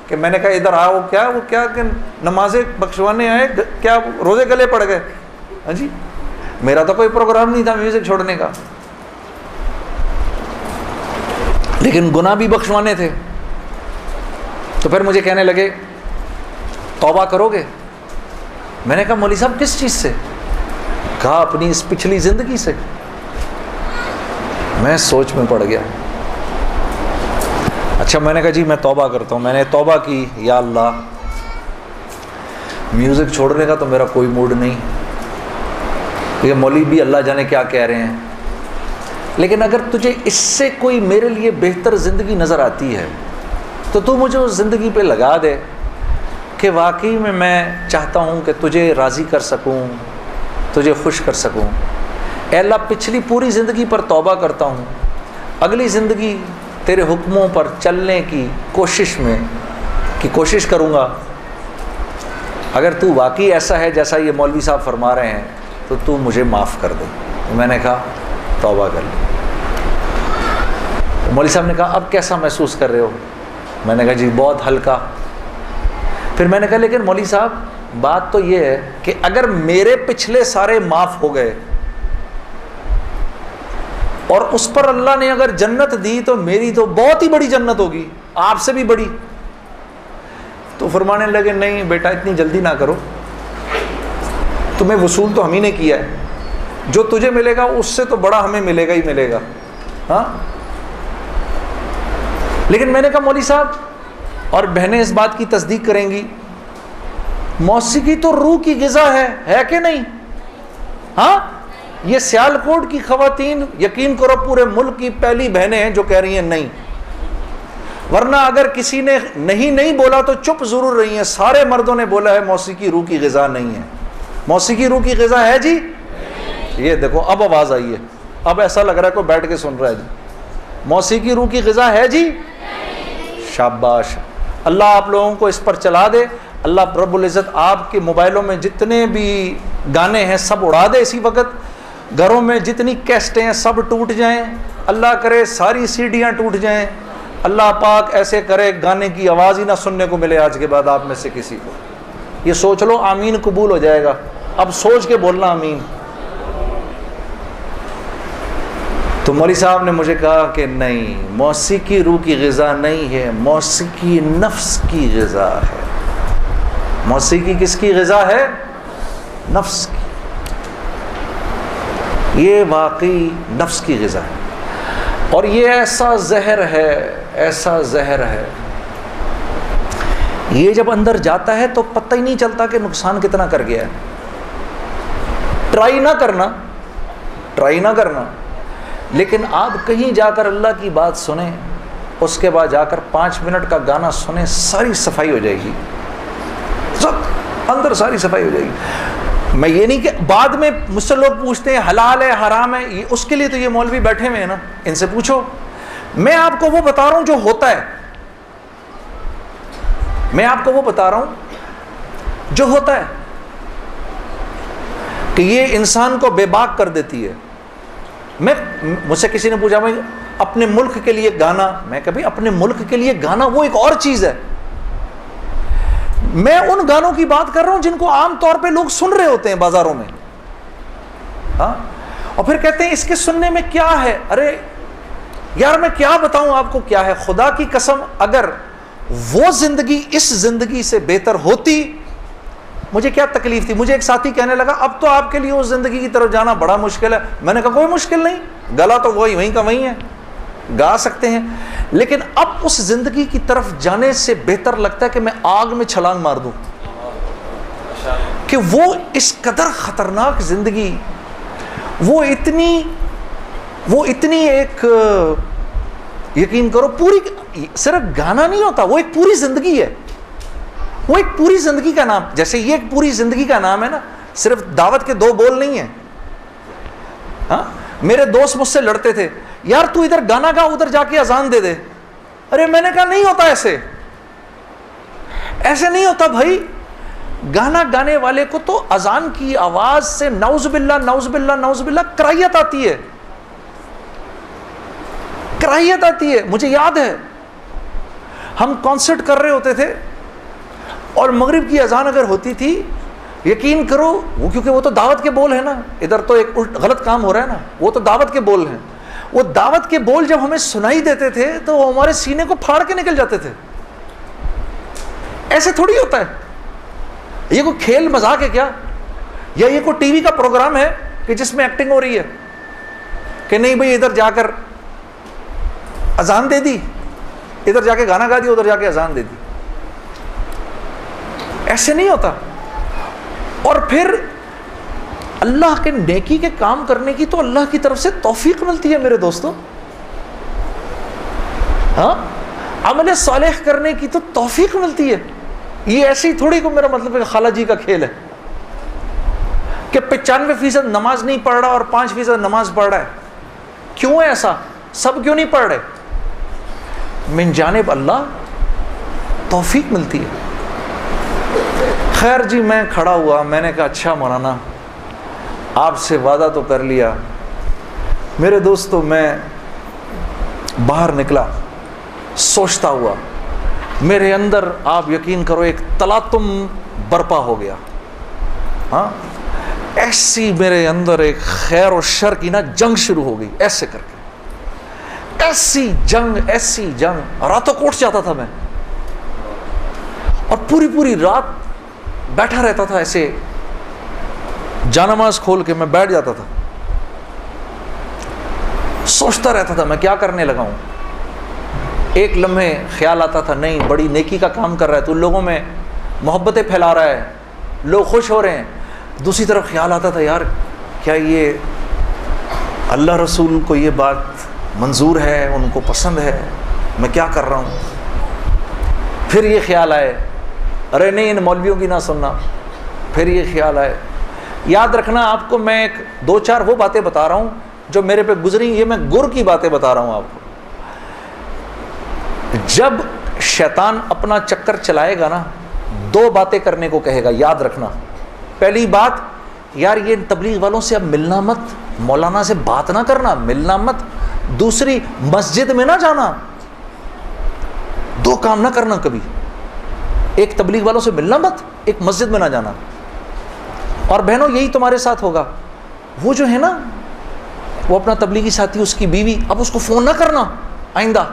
کہ میں نے کہا ادھر آؤ. وہ کیا کہ نمازیں بخشوانے آئے کیا روزے گلے پڑ گئے؟ ہاں جی, میرا تو کوئی پروگرام نہیں تھا میوزک چھوڑنے کا, لیکن گناہ بھی بخشوانے تھے. تو پھر مجھے کہنے لگے توبہ کرو گے؟ میں نے کہا مولوی صاحب کس چیز سے؟ کہا اپنی اس پچھلی زندگی سے. میں سوچ میں پڑ گیا. اچھا, میں نے کہا جی میں توبہ کرتا ہوں. میں نے توبہ کی, یا اللہ میوزک چھوڑنے کا تو میرا کوئی موڈ نہیں, یہ مولوی بھی اللہ جانے کیا کہہ رہے ہیں, لیکن اگر تجھے اس سے کوئی میرے لیے بہتر زندگی نظر آتی ہے تو تو مجھے اس زندگی پہ لگا دے کہ واقعی میں چاہتا ہوں کہ تجھے راضی کر سکوں, تجھے خوش کر سکوں. اے اللہ پچھلی پوری زندگی پر توبہ کرتا ہوں, اگلی زندگی تیرے حکموں پر چلنے کی کوشش کروں گا. اگر تو واقعی ایسا ہے جیسا یہ مولوی صاحب فرما رہے ہیں تو تو مجھے معاف کر دے. میں نے کہا توبہ کر لی. مولوی صاحب نے کہا اب کیسا محسوس کر رہے ہو؟ میں نے کہا جی بہت ہلکا. پھر میں نے کہا لیکن مولوی صاحب بات تو یہ ہے کہ اگر میرے پچھلے سارے معاف ہو گئے اور اس پر اللہ نے اگر جنت دی تو میری تو بہت ہی بڑی جنت ہوگی, آپ سے بھی بڑی. تو فرمانے لگے نہیں بیٹا اتنی جلدی نہ کرو, تمہیں وصول تو ہم ہی نے کیا ہے, جو تجھے ملے گا اس سے تو بڑا ہمیں ملے گا ہی ملے گا. ہاں, لیکن میں نے کہا مولوی صاحب, اور بہنیں اس بات کی تصدیق کریں گی, موسیقی تو روح کی غذا ہے کہ نہیں؟ ہاں, یہ سیالکوٹ کی خواتین یقین کرو پورے ملک کی پہلی بہنیں ہیں جو کہہ رہی ہیں نہیں, ورنہ اگر کسی نے نہیں بولا تو چپ ضرور رہی ہیں. سارے مردوں نے بولا ہے موسیقی روح کی غذا نہیں ہے. موسیقی روح کی غذا ہے جی. یہ دیکھو اب آواز آئی ہے, اب ایسا لگ رہا ہے کوئی بیٹھ کے سن رہا ہے جی. موسیقی روح کی غذا ہے جی. شاباش, اللہ آپ لوگوں کو اس پر چلا دے. اللہ رب العزت آپ کے موبائلوں میں جتنے بھی گانے ہیں سب اڑا دے اسی وقت. گھروں میں جتنی کیسٹیں ہیں سب ٹوٹ جائیں, اللہ کرے ساری سیڈیاں ٹوٹ جائیں. اللہ پاک ایسے کرے گانے کی آواز ہی نہ سننے کو ملے آج کے بعد آپ میں سے کسی کو. یہ سوچ لو, آمین قبول ہو جائے گا. اب سوچ کے بولنا آمین. تو مولوی صاحب نے مجھے کہا کہ نہیں, موسیقی روح کی غذا نہیں ہے, موسیقی نفس کی غذا ہے. موسیقی کس کی غذا ہے؟ نفس کی. یہ واقعی نفس کی غذا ہے, اور یہ ایسا زہر ہے, یہ جب اندر جاتا ہے تو پتہ ہی نہیں چلتا کہ نقصان کتنا کر گیا ہے. ٹرائی نہ کرنا, لیکن آپ کہیں جا کر اللہ کی بات سنیں, اس کے بعد جا کر 5 منٹ کا گانا سنیں, ساری صفائی ہو جائے گی, سب اندر ساری صفائی ہو جائے گی. میں یہ نہیں کہ بعد میں مجھ سے لوگ پوچھتے ہیں حلال ہے حرام ہے, اس کے لیے تو یہ مولوی بیٹھے ہوئے ہیں نا, ان سے پوچھو. میں آپ کو وہ بتا رہا ہوں جو ہوتا ہے, میں آپ کو وہ بتا رہا ہوں جو ہوتا ہے کہ یہ انسان کو بے باک کر دیتی ہے. مجھ سے کسی نے پوچھا بھائی اپنے ملک کے لیے گانا, میں کبھی اپنے ملک کے لیے گانا وہ ایک اور چیز ہے. میں ان گانوں کی بات کر رہا ہوں جن کو عام طور پہ لوگ سن رہے ہوتے ہیں بازاروں میں, ہاں, اور پھر کہتے ہیں اس کے سننے میں کیا ہے. ارے یار میں کیا بتاؤں آپ کو کیا ہے. خدا کی قسم اگر وہ زندگی اس زندگی سے بہتر ہوتی, مجھے کیا تکلیف تھی. مجھے ایک ساتھی کہنے لگا اب تو آپ کے لیے اس زندگی کی طرف جانا بڑا مشکل ہے. میں نے کہا کوئی مشکل نہیں, گلا تو وہیں کا وہیں ہے, گا سکتے ہیں, لیکن اب اس زندگی کی طرف جانے سے بہتر لگتا ہے کہ میں آگ میں چھلانگ مار دوں, کہ وہ اس قدر خطرناک زندگی, وہ اتنی ایک, یقین کرو پوری, صرف گانا نہیں ہوتا, وہ ایک پوری زندگی ہے. وہ ایک پوری زندگی کا نام, جیسے یہ ایک پوری زندگی کا نام ہے نا, صرف دعوت کے 2 بول نہیں ہیں. ہاں, میرے دوست مجھ سے لڑتے تھے, یار تو ادھر گانا گا ادھر جا کے اذان دے دے. ارے میں نے کہا نہیں ہوتا ایسے، ایسے نہیں ہوتا بھائی. گانا گانے والے کو تو اذان کی آواز سے نعوذ باللہ نعوذ باللہ نعوذ باللہ کراہیت آتی ہے، کراہیت آتی ہے. مجھے یاد ہے ہم کانسرٹ کر رہے ہوتے تھے اور مغرب کی اذان اگر ہوتی تھی، یقین کرو وہ کیونکہ وہ تو دعوت کے بول ہیں نا، ادھر تو ایک غلط کام ہو رہا ہے نا، وہ تو دعوت کے بول ہیں. وہ دعوت کے بول جب ہمیں سنائی دیتے تھے تو وہ ہمارے سینے کو پھاڑ کے نکل جاتے تھے. ایسے تھوڑی ہوتا ہے، یہ کوئی کھیل مذاق ہے کیا؟ یا یہ کوئی ٹی وی کا پروگرام ہے کہ جس میں ایکٹنگ ہو رہی ہے کہ نہیں بھئی ادھر جا کر اذان دے دی، ادھر جا کے گانا گا دی، ادھر جا کے اذان دے دی. ایسے نہیں ہوتا. اور پھر اللہ کے نیکی کے کام کرنے کی تو اللہ کی طرف سے توفیق ملتی ہے میرے دوستوں. ہاں، عمل صالح کرنے کی تو توفیق ملتی ہے. یہ ایسی تھوڑی کو میرا مطلب ہے خالہ جی کا کھیل ہے کہ 95% نماز نہیں پڑھ رہا اور 5% نماز پڑھ رہا ہے. کیوں ہے ایسا؟ سب کیوں نہیں پڑھ رہے؟ من جانب اللہ توفیق ملتی ہے. خیر جی، میں کھڑا ہوا، میں نے کہا اچھا مولانا آپ سے وعدہ تو کر لیا. میرے دوستو میں باہر نکلا سوچتا ہوا، میرے اندر آپ یقین کرو ایک تلاطم برپا ہو گیا. ہاں، ایسی میرے اندر ایک خیر و شر کی نا جنگ شروع ہو گئی، ایسے کر کے ایسی جنگ راتوں کو اٹھ جاتا تھا میں، اور پوری رات بیٹھا رہتا تھا ایسے، جانماز کھول کے میں بیٹھ جاتا تھا، سوچتا رہتا تھا میں کیا کرنے لگا ہوں. ایک لمحے خیال آتا تھا نہیں بڑی نیکی کا کام کر رہا ہے تو لوگوں میں محبتیں پھیلا رہا ہے، لوگ خوش ہو رہے ہیں. دوسری طرف خیال آتا تھا یار کیا یہ اللہ رسول کو یہ بات منظور ہے، ان کو پسند ہے، میں کیا کر رہا ہوں. پھر یہ خیال آئے ارے نہیں ان مولویوں کی نہ سننا. پھر یہ خیال آئے. یاد رکھنا آپ کو میں ایک 2-4 وہ باتیں بتا رہا ہوں جو میرے پہ گزری، یہ میں گر کی باتیں بتا رہا ہوں آپ کو. جب شیطان اپنا چکر چلائے گا نا 2 باتیں کرنے کو کہے گا، یاد رکھنا. پہلی بات، یار یہ تبلیغ والوں سے اب ملنا مت، مولانا سے بات نہ کرنا، ملنا مت. دوسری، مسجد میں نہ جانا. 2 کام نہ کرنا کبھی، ایک تبلیغ والوں سے ملنا مت، ایک مسجد میں نہ جانا. اور بہنوں یہی تمہارے ساتھ ہوگا. وہ جو ہے نا وہ اپنا تبلیغی ساتھی، اس کی بیوی، اب اس کو فون نہ کرنا آئندہ،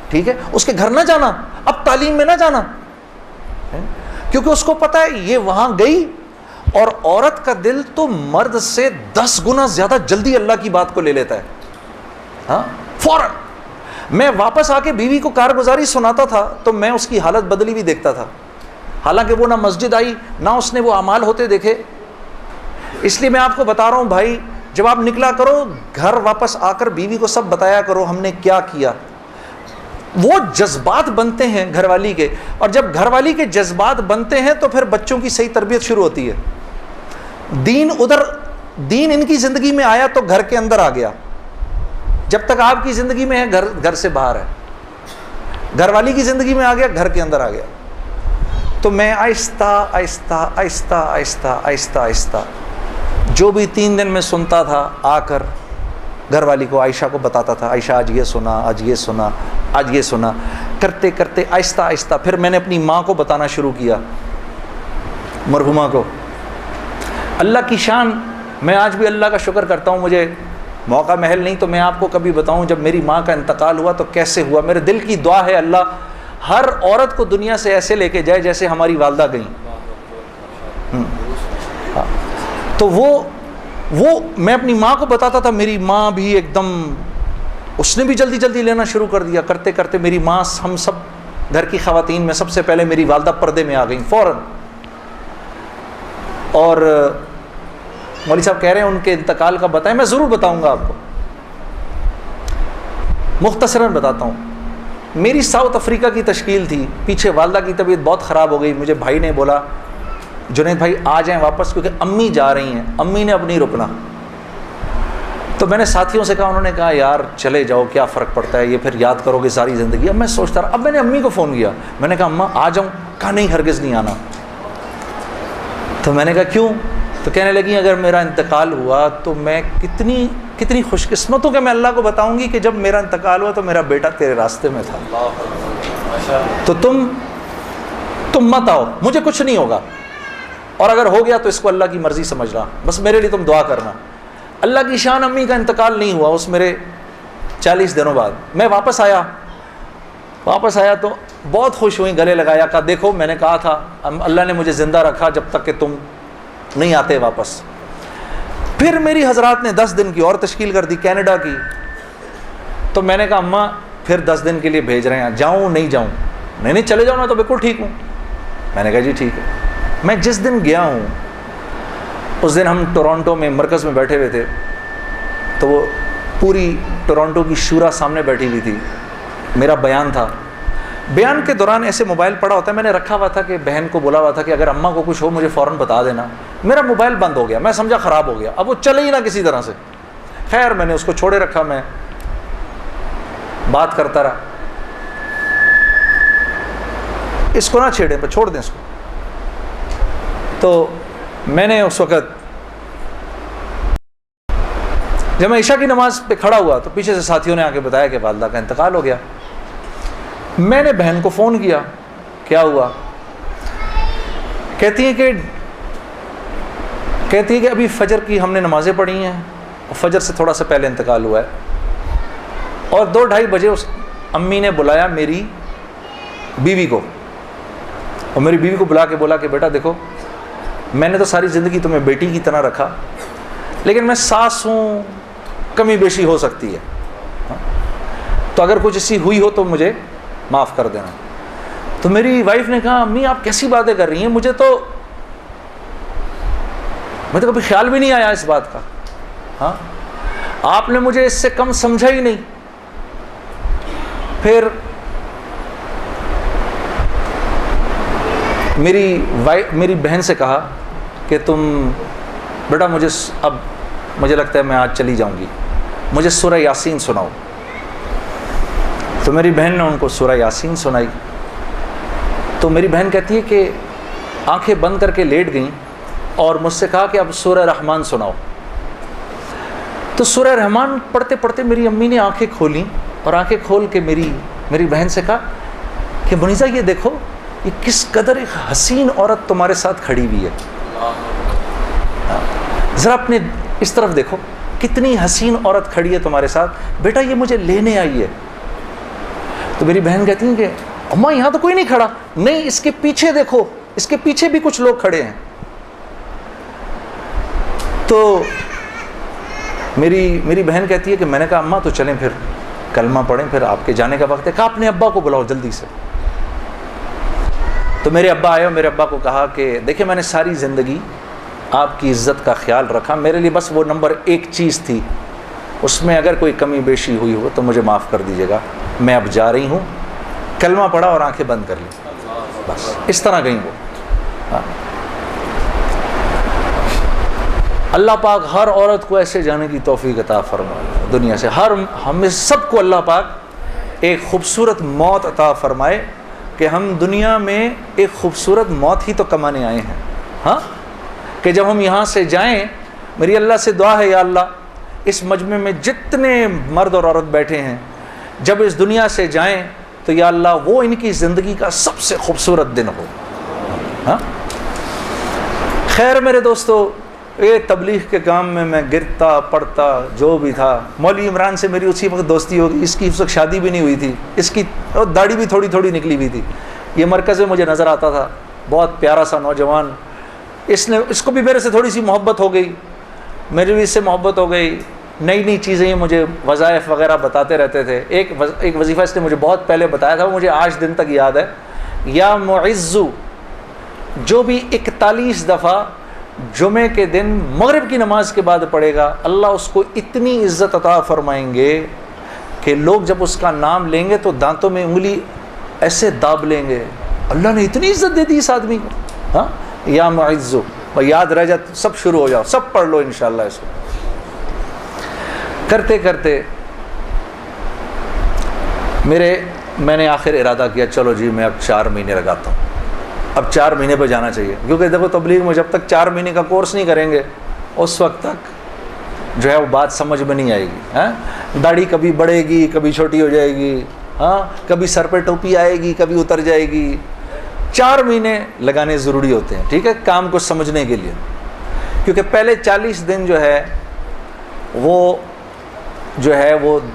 ٹھیک ہے؟ اس کے گھر نہ جانا، اب تعلیم میں نہ جانا، کیونکہ اس کو پتا ہے یہ وہاں گئی اور عورت کا دل تو مرد سے 10 گنا زیادہ جلدی اللہ کی بات کو لے لیتا ہے. ہاں، فوراً. میں واپس آ کے بیوی کو کارگزاری سناتا تھا تو میں اس کی حالت بدلی ہوئی دیکھتا تھا، حالانکہ وہ نہ مسجد آئی نہ اس نے وہ اعمال ہوتے دیکھے. اس لیے میں آپ کو بتا رہا ہوں بھائی، جب آپ نکلا کرو گھر واپس آ کر بیوی کو سب بتایا کرو ہم نے کیا کیا. وہ جذبات بنتے ہیں گھر والی کے، اور جب گھر والی کے جذبات بنتے ہیں تو پھر بچوں کی صحیح تربیت شروع ہوتی ہے. دین ان کی زندگی میں آیا تو گھر کے اندر آ گیا. جب تک آپ کی زندگی میں ہے گھر سے باہر ہے. گھر والی کی زندگی میں آ گیا، گھر کے اندر آ گیا. تو میں آہستہ آہستہ آہستہ آہستہ آہستہ آہستہ جو بھی 3 دن میں سنتا تھا آ کر گھر والی کو، عائشہ کو بتاتا تھا، عائشہ آج یہ سنا، آج یہ سنا، آج یہ سنا. کرتے کرتے آہستہ آہستہ پھر میں نے اپنی ماں کو بتانا شروع کیا، مرحومہ کو. اللہ کی شان، میں آج بھی اللہ کا شکر کرتا ہوں، مجھے موقع محل نہیں تو میں آپ کو کبھی بتاؤں جب میری ماں کا انتقال ہوا تو کیسے ہوا. میرے دل کی دعا ہے اللہ ہر عورت کو دنیا سے ایسے لے کے جائے جیسے ہماری والدہ گئیں. تو وہ میں اپنی ماں کو بتاتا تھا، میری ماں بھی ایک دم، اس نے بھی جلدی جلدی لینا شروع کر دیا. کرتے کرتے میری ماں، ہم سب گھر کی خواتین میں سب سے پہلے میری والدہ پردے میں آ گئیں فوراً. اور مولوی صاحب کہہ رہے ہیں ان کے انتقال کا بتائیں، میں ضرور بتاؤں گا آپ کو، مختصراً بتاتا ہوں. میری ساؤتھ افریقہ کی تشکیل تھی، پیچھے والدہ کی طبیعت بہت خراب ہو گئی. مجھے بھائی نے بولا جنید بھائی آ جائیں واپس کیونکہ امی جا رہی ہیں، امی نے اب نہیں رکنا. تو میں نے ساتھیوں سے کہا, انہوں نے کہا یار چلے جاؤ, کیا فرق پڑتا ہے, یہ پھر یاد کرو گے ساری زندگی. اب میں سوچتا رہا, اب میں نے امی کو فون کیا, میں نے کہا اماں آ جاؤں, کہا نہیں ہرگز نہیں آنا. تو میں نے کہا کیوں؟ تو کہنے لگی اگر میرا انتقال ہوا تو میں کتنی خوش قسمت ہوں کہ میں اللہ کو بتاؤں گی کہ جب میرا انتقال ہوا تو میرا بیٹا تیرے راستے میں تھا, تو تم مت آؤ, مجھے کچھ نہیں ہوگا, اور اگر ہو گیا تو اس کو اللہ کی مرضی سمجھ رہا, بس میرے لیے تم دعا کرنا. اللہ کی شان, امی کا انتقال نہیں ہوا اس میرے 40 دنوں بعد. میں واپس آیا تو بہت خوش ہوئی, گلے لگایا, کہا دیکھو میں نے کہا تھا اللہ نے مجھے زندہ رکھا جب تک کہ تم نہیں آتے واپس. پھر میری حضرات نے 10 دن کی اور تشکیل کر دی کینیڈا کی. تو میں نے کہا اماں پھر 10 دن کے لیے بھیج رہے ہیں, جاؤں نہیں جاؤں؟ نہیں چلے جاؤ, میں تو بالکل ٹھیک ہوں. میں نے کہا جی ٹھیک ہے. میں جس دن گیا ہوں اس دن ہم ٹورانٹو میں مرکز میں بیٹھے ہوئے تھے, تو وہ پوری ٹورانٹو کی شورا سامنے بیٹھی ہوئی تھی, میرا بیان تھا. بیان کے دوران ایسے موبائل پڑا ہوتا ہے, میں نے رکھا ہوا تھا کہ بہن کو بولا ہوا تھا کہ اگر اماں کو کچھ ہو مجھے فوراً بتا دینا. میرا موبائل بند ہو گیا, میں سمجھا خراب ہو گیا, اب وہ چلے ہی نہ کسی طرح سے. خیر میں نے اس کو چھوڑے رکھا, میں بات کرتا رہا. اس کو نہ چھیڑیں, پہ چھوڑ دیں اس کو. تو میں نے اس وقت جب میں عشاء کی نماز پہ کھڑا ہوا تو پیچھے سے ساتھیوں نے آ کے بتایا کہ والدہ کا انتقال ہو گیا. میں نے بہن کو فون کیا, کیا ہوا؟ کہتی ہے کہ ابھی فجر کی ہم نے نمازیں پڑھی ہیں, اور فجر سے تھوڑا سا پہلے انتقال ہوا ہے, اور 2-2:30 بجے اس امی نے بلایا میری بیوی کو, اور میری بیوی کو بلا کے بولا کہ بیٹا دیکھو میں نے تو ساری زندگی تمہیں بیٹی کی طرح رکھا, لیکن میں ساس ہوں, کمی بیشی ہو سکتی ہے, تو اگر کچھ ایسی ہوئی ہو تو مجھے معاف کر دینا. تو میری وائف نے کہا امی آپ کیسی باتیں کر رہی ہیں, مجھے تو کبھی خیال بھی نہیں آیا اس بات کا. ہاں آپ نے مجھے اس سے کم سمجھا ہی نہیں. پھر میری بہن سے کہا کہ تم بیٹا مجھے لگتا ہے میں آج چلی جاؤں گی, مجھے سورہ یاسین سناؤ. تو میری بہن نے ان کو سورہ یاسین سنائی. تو میری بہن کہتی ہے کہ آنکھیں بند کر کے لیٹ گئیں اور مجھ سے کہا کہ اب سورہ رحمان سناؤ. تو سورہ رحمان پڑھتے پڑھتے میری امی نے آنکھیں کھولیں, اور آنکھیں کھول کے میری بہن سے کہا کہ منیزہ یہ دیکھو یہ کس قدر ایک حسین عورت تمہارے ساتھ کھڑی ہوئی ہے, ذرا اپنے اس طرف دیکھو, کتنی حسین عورت کھڑی ہے تمہارے ساتھ, بیٹا یہ مجھے لینے آئی ہے. تو میری بہن کہتی ہیں کہ اماں یہاں تو کوئی نہیں کھڑا. نہیں, اس کے پیچھے دیکھو, اس کے پیچھے بھی کچھ لوگ کھڑے ہیں. تو میری بہن کہتی ہے کہ میں نے کہا اماں تو چلیں پھر کلمہ پڑھیں, پھر آپ کے جانے کا وقت ہے. کہا اپنے ابا کو بلاؤ جلدی سے. تو میرے ابا آئے اور میرے ابا کو کہا کہ دیکھیں میں نے ساری زندگی آپ کی عزت کا خیال رکھا, میرے لیے بس وہ نمبر 1 چیز تھی, اس میں اگر کوئی کمی بیشی ہوئی ہو تو مجھے معاف کر دیجیے گا. میں اب جا رہی ہوں. کلمہ پڑھا اور آنکھیں بند کر لی, بس اس طرح گئیں وہ. اللہ پاک ہر عورت کو ایسے جانے کی توفیق عطا فرمائے دنیا سے. ہمیں سب کو اللہ پاک ایک خوبصورت موت عطا فرمائے کہ ہم دنیا میں ایک خوبصورت موت ہی تو کمانے آئے ہیں. ہاں کہ جب ہم یہاں سے جائیں, میری اللہ سے دعا ہے یا اللہ اس مجمع میں جتنے مرد اور عورت بیٹھے ہیں جب اس دنیا سے جائیں تو یا اللہ وہ ان کی زندگی کا سب سے خوبصورت دن ہو. ہاں خیر میرے دوستو, یہ تبلیغ کے کام میں میں گرتا پڑتا جو بھی تھا. مولوی عمران سے میری اسی وقت دوستی ہو گئی, اس کی اس وقت شادی بھی نہیں ہوئی تھی, اس کی داڑھی بھی تھوڑی تھوڑی نکلی ہوئی تھی. یہ مرکز میں مجھے نظر آتا تھا, بہت پیارا سا نوجوان. اس کو بھی میرے سے تھوڑی سی محبت ہو گئی, میری بھی اس سے محبت ہو گئی. نئی چیزیں یہ مجھے وظائف وغیرہ بتاتے رہتے تھے. ایک وظیفہ اس نے مجھے بہت پہلے بتایا تھا, وہ مجھے آج دن تک یاد ہے. یا معزو, جو بھی 41 دفعہ جمعے کے دن مغرب کی نماز کے بعد پڑھے گا, اللہ اس کو اتنی عزت عطا فرمائیں گے کہ لوگ جب اس کا نام لیں گے تو دانتوں میں انگلی ایسے داب لیں گے. اللہ نے اتنی عزت دے دی اس آدمی کو. ہاں یا معزو, یاد رہ جائے, سب شروع ہو جاؤ, سب پڑھ لو انشاءاللہ اس کو. کرتے کرتے میں نے آخر ارادہ کیا چلو جی میں اب 4 مہینے لگاتا ہوں، اب 4 مہینے پہ جانا چاہیے، کیونکہ دیکھو تبلیغ میں جب تک 4 مہینے کا کورس نہیں کریں گے اس وقت تک جو ہے وہ بات سمجھ میں نہیں آئے گی. داڑھی کبھی بڑھے گی، کبھی چھوٹی ہو جائے گی، کبھی سر پہ ٹوپی آئے گی، کبھی اتر جائے گی. 4 مہینے لگانے ضروری ہوتے ہیں، ٹھیک ہے، کام کو سمجھنے کے لیے. کیونکہ پہلے 40 دن جو ہے وہ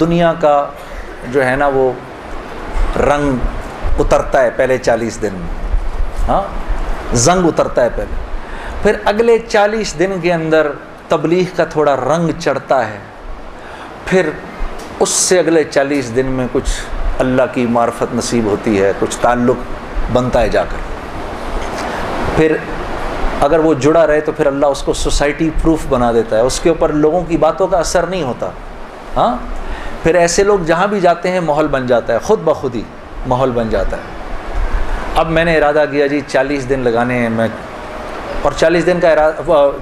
دنیا کا جو ہے نا وہ رنگ اترتا ہے پہلے 40 دن میں، زنگ اترتا ہے پہلے. پھر اگلے 40 دن کے اندر تبلیغ کا تھوڑا رنگ چڑھتا ہے. پھر اس سے اگلے 40 دن میں کچھ اللہ کی معرفت نصیب ہوتی ہے، کچھ تعلق بنتا ہے جا کر. پھر اگر وہ جڑا رہے تو پھر اللہ اس کو سوسائٹی پروف بنا دیتا ہے، اس کے اوپر لوگوں کی باتوں کا اثر نہیں ہوتا. پھر ایسے لوگ جہاں بھی جاتے ہیں ماحول بن جاتا ہے، خود بخود ہی ماحول بن جاتا ہے. اب میں نے ارادہ کیا جی 40 دن لگانے ہیں، اور 40 دن کا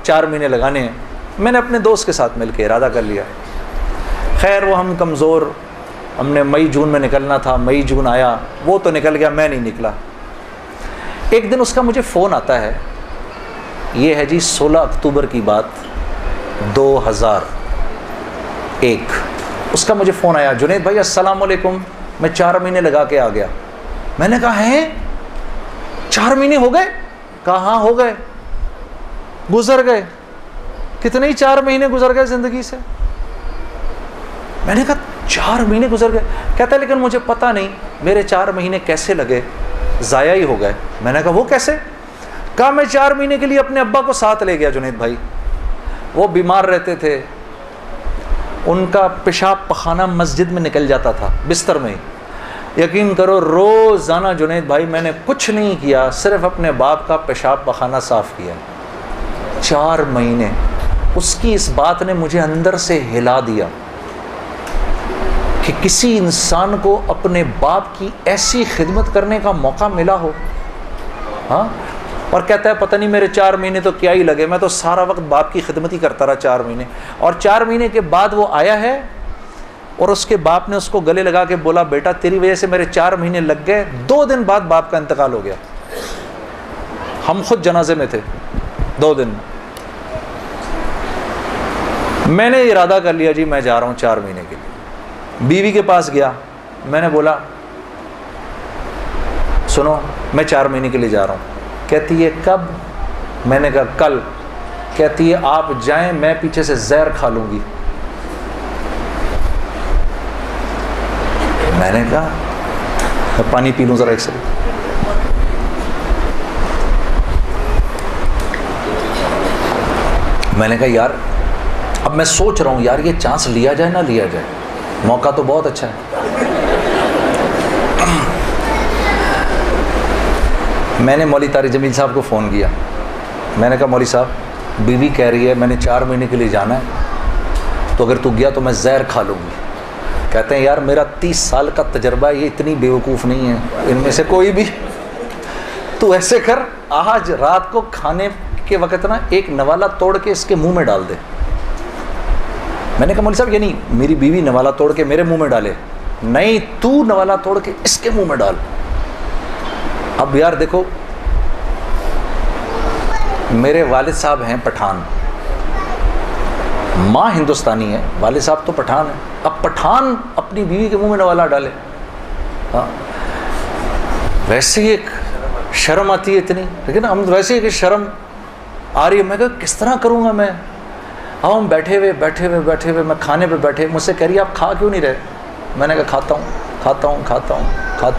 4 مہینے لگانے ہیں. میں نے اپنے دوست کے ساتھ مل کے ارادہ کر لیا. خیر وہ ہم کمزور، ہم نے مئی جون میں نکلنا تھا، مئی جون آیا، وہ تو نکل گیا، میں نہیں نکلا. ایک دن اس کا مجھے فون آتا ہے، یہ ہے جی 16 اکتوبر کی بات 2001. اس کا مجھے فون آیا، جنید بھائی السلام علیکم، میں 4 مہینے لگا کے آ گیا. میں نے کہا ہیں 4 مہینے ہو گئے؟ کہا ہاں ہو گئے، گزر گئے. کتنے ہی 4 مہینے گزر گئے زندگی سے. میں نے کہا 4 مہینے گزر گئے؟ کہتا ہے لیکن مجھے پتہ نہیں میرے 4 مہینے کیسے لگے، ضائع ہی ہو گئے. میں نے کہا وہ کیسے؟ کہا میں 4 مہینے کے لیے اپنے ابا کو ساتھ لے گیا جنید بھائی، وہ بیمار رہتے تھے، ان کا پیشاب پخانہ مسجد میں نکل جاتا تھا بستر میں ہی. یقین کرو روزانہ جنید بھائی میں نے کچھ نہیں کیا، صرف اپنے باپ کا پیشاب پخانہ صاف کیا. 4 مہینے. اس کی اس بات نے مجھے اندر سے ہلا دیا کہ کسی انسان کو اپنے باپ کی ایسی خدمت کرنے کا موقع ملا ہو. اور کہتا ہے پتہ نہیں میرے 4 مہینے تو کیا ہی لگے، میں تو سارا وقت باپ کی خدمت ہی کرتا رہا 4 مہینے. اور 4 مہینے کے بعد وہ آیا ہے اور اس کے باپ نے اس کو گلے لگا کے بولا بیٹا تیری وجہ سے میرے 4 مہینے لگ گئے. 2 دن بعد باپ کا انتقال ہو گیا. ہم خود جنازے میں تھے 2 دن. میں نے ارادہ کر لیا جی میں جا رہا ہوں 4 مہینے کے لیے. بیوی کے پاس گیا، میں نے بولا سنو میں 4 مہینے کے لیے جا رہا ہوں. کہتی ہے کب؟ میں نے کہا کل. کہتی ہے آپ جائیں میں پیچھے سے زہر کھا لوں گی. میں نے کہا میں پانی پی لوں ذرا ایک سیکنڈ. میں نے کہا یار اب میں سوچ رہا ہوں یار یہ چانس لیا جائے نہ لیا جائے، موقع تو بہت اچھا ہے. میں نے مولوی طارق جمیل صاحب کو فون کیا. میں نے کہا مولوی صاحب بیوی کہہ رہی ہے میں نے 4 مہینے کے لیے جانا ہے، تو اگر تو گیا تو میں زہر کھا لوں گی. کہتے ہیں یار میرا 30 سال کا تجربہ ہے، یہ اتنی بیوقوف نہیں ہے ان میں سے کوئی بھی. تو ایسے کر آج رات کو کھانے کے وقت نا ایک نوالا توڑ کے اس کے منہ میں ڈال دے. میں نے کہا مولوی صاحب یہ نہیں میری بیوی نوالا توڑ کے میرے منہ میں ڈالے، نہیں تو نوالا توڑ کے اس کے منہ میں ڈال. اب یار دیکھو میرے والد صاحب ہیں پٹھان، ماں ہندوستانی ہے، والد صاحب تو پٹھان ہیں. اب پٹھان اپنی بیوی کے منہ میں نوالا ڈالے. ویسے ہی ایک شرم آتی ہے اتنی، لیکن ہم ویسے ہی کہ شرم آ رہی ہے. میں کہا کس طرح کروں گا میں. اب ہم بیٹھے ہوئے میں کھانے پہ بیٹھے، مجھ سے کہہ رہی ہے آپ کھا کیوں نہیں رہے. میں نے کہا کھاتا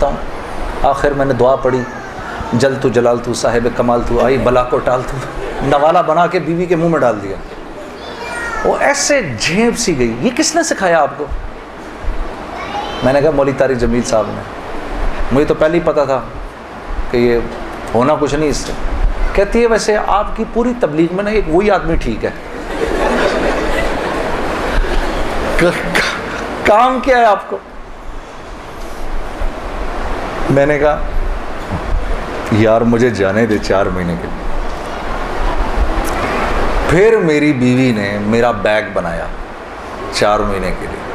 ہوں. آخر میں نے دعا پڑھی جل تو جلال تو صاحب کمال تو آئی بلا کو ٹال تو، نوالا بنا کے بیوی کے منہ میں ڈال دیا. وہ ایسے جھیپ سی گئی. یہ کس نے سکھایا آپ کو؟ میں نے کہا مولوی طارق جمیل صاحب نے. مجھے تو پہلے ہی پتا تھا کہ یہ ہونا کچھ نہیں اس سے. کہتی ہے ویسے آپ کی پوری تبلیغ میں نا ایک وہی آدمی ٹھیک ہے. کام کیا ہے آپ کو؟ میں نے کہا یار مجھے جانے دے 4 مہینے کے لیے. پھر میری بیوی نے میرا بیگ بنایا 4 مہینے کے لیے.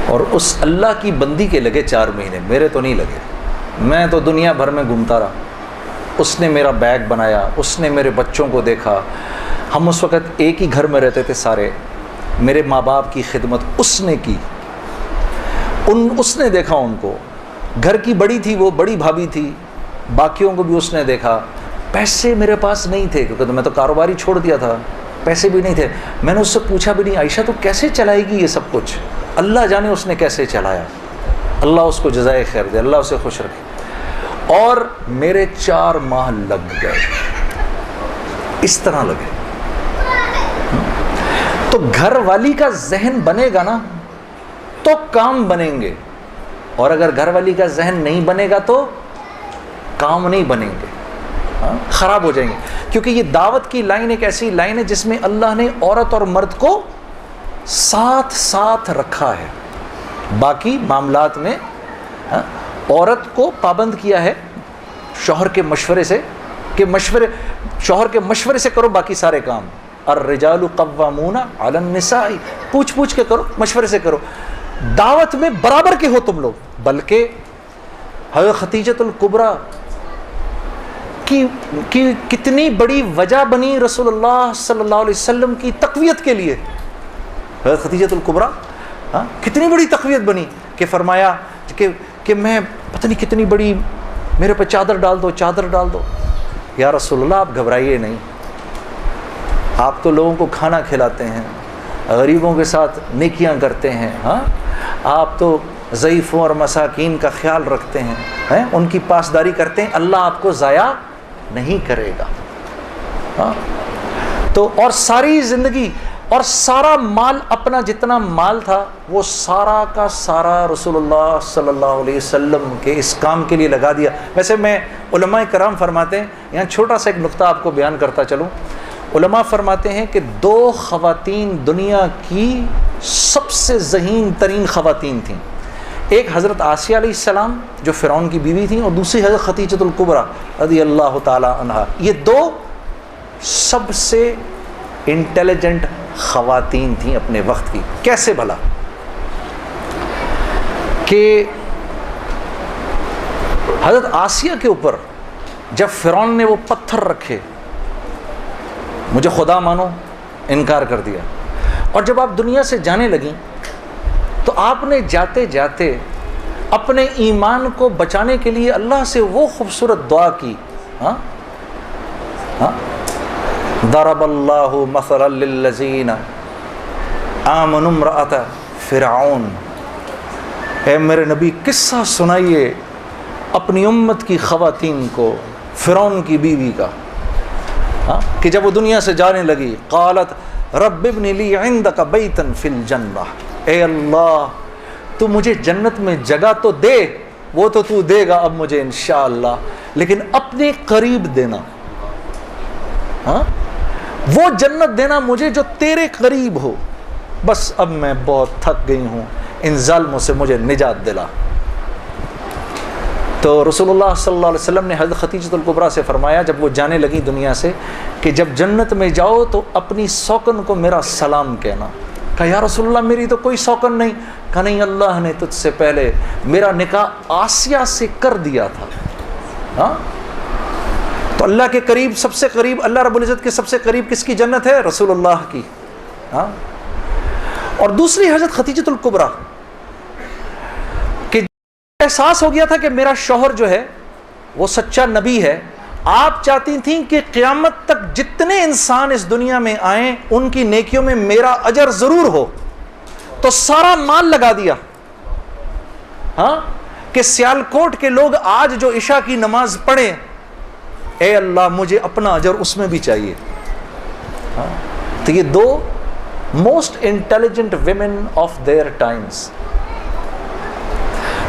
اور اس اللہ کی بندی کے لگے 4 مہینے, میرے تو نہیں لگے. میں تو دنیا بھر میں گھومتا رہا. اس نے میرا بیگ بنایا, اس نے میرے بچوں کو دیکھا. ہم اس وقت ایک ہی گھر میں رہتے تھے سارے. میرے ماں باپ کی خدمت اس نے کی, اس نے دیکھا ان کو. گھر کی بڑی تھی وہ, بڑی بھابھی تھی, باقیوں کو بھی اس نے دیکھا. پیسے میرے پاس نہیں تھے کیونکہ میں تو کاروبار ہی چھوڑ دیا تھا, پیسے بھی نہیں تھے. میں نے اس سے پوچھا بھی نہیں, عائشہ تو کیسے چلائے گی یہ سب کچھ؟ اللہ جانے اس نے کیسے چلایا. اللہ اس کو جزائے خیر دے, اللہ اسے خوش رکھے. اور میرے 4 ماہ لگ گئے, اس طرح لگے. تو گھر والی کا ذہن بنے گا نا تو کام بنیں گے, اور اگر گھر والی کا ذہن نہیں بنے گا تو کام نہیں بنیں گے, خراب ہو جائیں گے. کیونکہ یہ دعوت کی لائن ایک ایسی لائن ہے جس میں اللہ نے عورت اور مرد کو ساتھ ساتھ رکھا ہے. باقی معاملات میں عورت کو پابند کیا ہے شوہر کے مشورے سے, کہ شوہر کے مشورے سے کرو باقی سارے کام. الرجال قوامون علی النساء, پوچھ پوچھ کے کرو, مشورے سے کرو. دعوت میں برابر کے ہو تم لوگ. بلکہ حضرت خدیجۃ الکبریٰ کی کتنی بڑی وجہ بنی رسول اللہ صلی اللہ علیہ وسلم کی تقویت کے لیے. حضرت خدیجۃ الکبریٰ کتنی بڑی تقویت بنی کہ فرمایا کہ میں پتہ نہیں کتنی بڑی, میرے پہ چادر ڈال دو, چادر ڈال دو. یا رسول اللہ آپ گھبرائیے نہیں, آپ تو لوگوں کو کھانا کھلاتے ہیں, غریبوں کے ساتھ نیکیاں کرتے ہیں, ہاں آپ تو ضعیفوں اور مساکین کا خیال رکھتے ہیں, ان کی پاسداری کرتے ہیں, اللہ آپ کو ضائع نہیں کرے گا. ہاں تو اور ساری زندگی اور سارا مال, اپنا جتنا مال تھا وہ سارا کا سارا رسول اللہ صلی اللہ علیہ وسلم کے اس کام کے لیے لگا دیا. ویسے میں علماء کرام فرماتے ہیں, یہاں چھوٹا سا ایک نقطہ آپ کو بیان کرتا چلوں. علماء فرماتے ہیں کہ 2 خواتین دنیا کی سب سے ذہین ترین خواتین تھیں. ایک حضرت آسیہ علیہ السلام جو فرعون کی بیوی تھیں, اور دوسری حضرت خدیجۃ الکبریٰ رضی اللہ تعالی عنہا. یہ 2 سب سے انٹیلیجنٹ خواتین تھیں اپنے وقت کی. کیسے بھلا؟ کہ حضرت آسیہ کے اوپر جب فرعون نے وہ پتھر رکھے, مجھے خدا مانو, انکار کر دیا, اور جب آپ دنیا سے جانے لگیں تو آپ نے جاتے جاتے اپنے ایمان کو بچانے کے لیے اللہ سے وہ خوبصورت دعا کی. ضرب اللہ مثلا للذین آمنوا امرأۃ فرعون. اے میرے نبی قصہ سنائیے اپنی امت کی خواتین کو فرعون کی بیوی کا, کہ جب وہ دنیا سے جانے لگی, قالت رب ابن لی عندک بیتا فی الجنہ, اے اللہ تو مجھے جنت میں جگہ تو دے, وہ تو دے گا اب مجھے انشاءاللہ, لیکن اپنے قریب دینا. وہ جنت دینا مجھے جو تیرے قریب ہو. بس اب میں بہت تھک گئی ہوں, ان ظالموں سے مجھے نجات دلا. تو رسول اللہ صلی اللہ علیہ وسلم نے حضرت خدیجۃ الکبریٰ سے فرمایا جب وہ جانے لگی دنیا سے, کہ جب جنت میں جاؤ تو اپنی سوکن کو میرا سلام کہنا. کہا یا رسول اللہ میری تو کوئی سوکن نہیں. کہا نہیں, اللہ نے تجھ سے پہلے میرا نکاح آسیہ سے کر دیا تھا. ہاں تو اللہ کے قریب, سب سے قریب, اللہ رب العزت کے سب سے قریب کس کی جنت ہے؟ رسول اللہ کی. ہاں اور دوسری حضرت خدیجۃ الکبریٰ, کہ احساس ہو گیا تھا کہ میرا شوہر جو ہے وہ سچا نبی ہے. آپ چاہتی تھیں کہ قیامت تک جتنے انسان اس دنیا میں آئیں ان کی نیکیوں میں میرا اجر ضرور ہو, تو سارا مال لگا دیا. ہاں کہ سیالکوٹ کے لوگ آج جو عشاء کی نماز پڑھیں, اے اللہ مجھے اپنا اجر اس میں بھی چاہیے. تو یہ 2 most intelligent women of their times.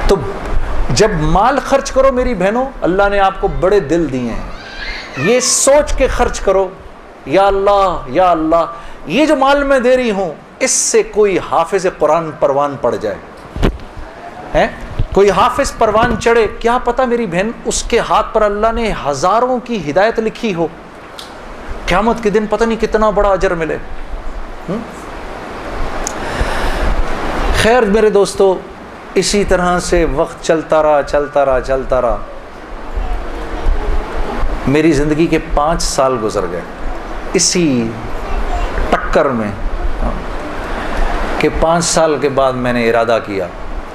تو جب مال خرچ کرو میری بہنوں, اللہ نے آپ کو بڑے دل دیے ہیں, یہ سوچ کے خرچ کرو یا اللہ یہ جو مال میں دے رہی ہوں اس سے کوئی حافظ قرآن پروان پڑ جائے, کوئی حافظ پروان چڑھے, کیا پتہ میری بہن اس کے ہاتھ پر اللہ نے ہزاروں کی ہدایت لکھی ہو, قیامت کے دن پتہ نہیں کتنا بڑا اجر ملے. خیر میرے دوستو، اسی طرح سے وقت چلتا رہا. میری زندگی کے 5 سال گزر گئے اسی ٹکر میں کہ 5 سال کے بعد میں نے ارادہ کیا.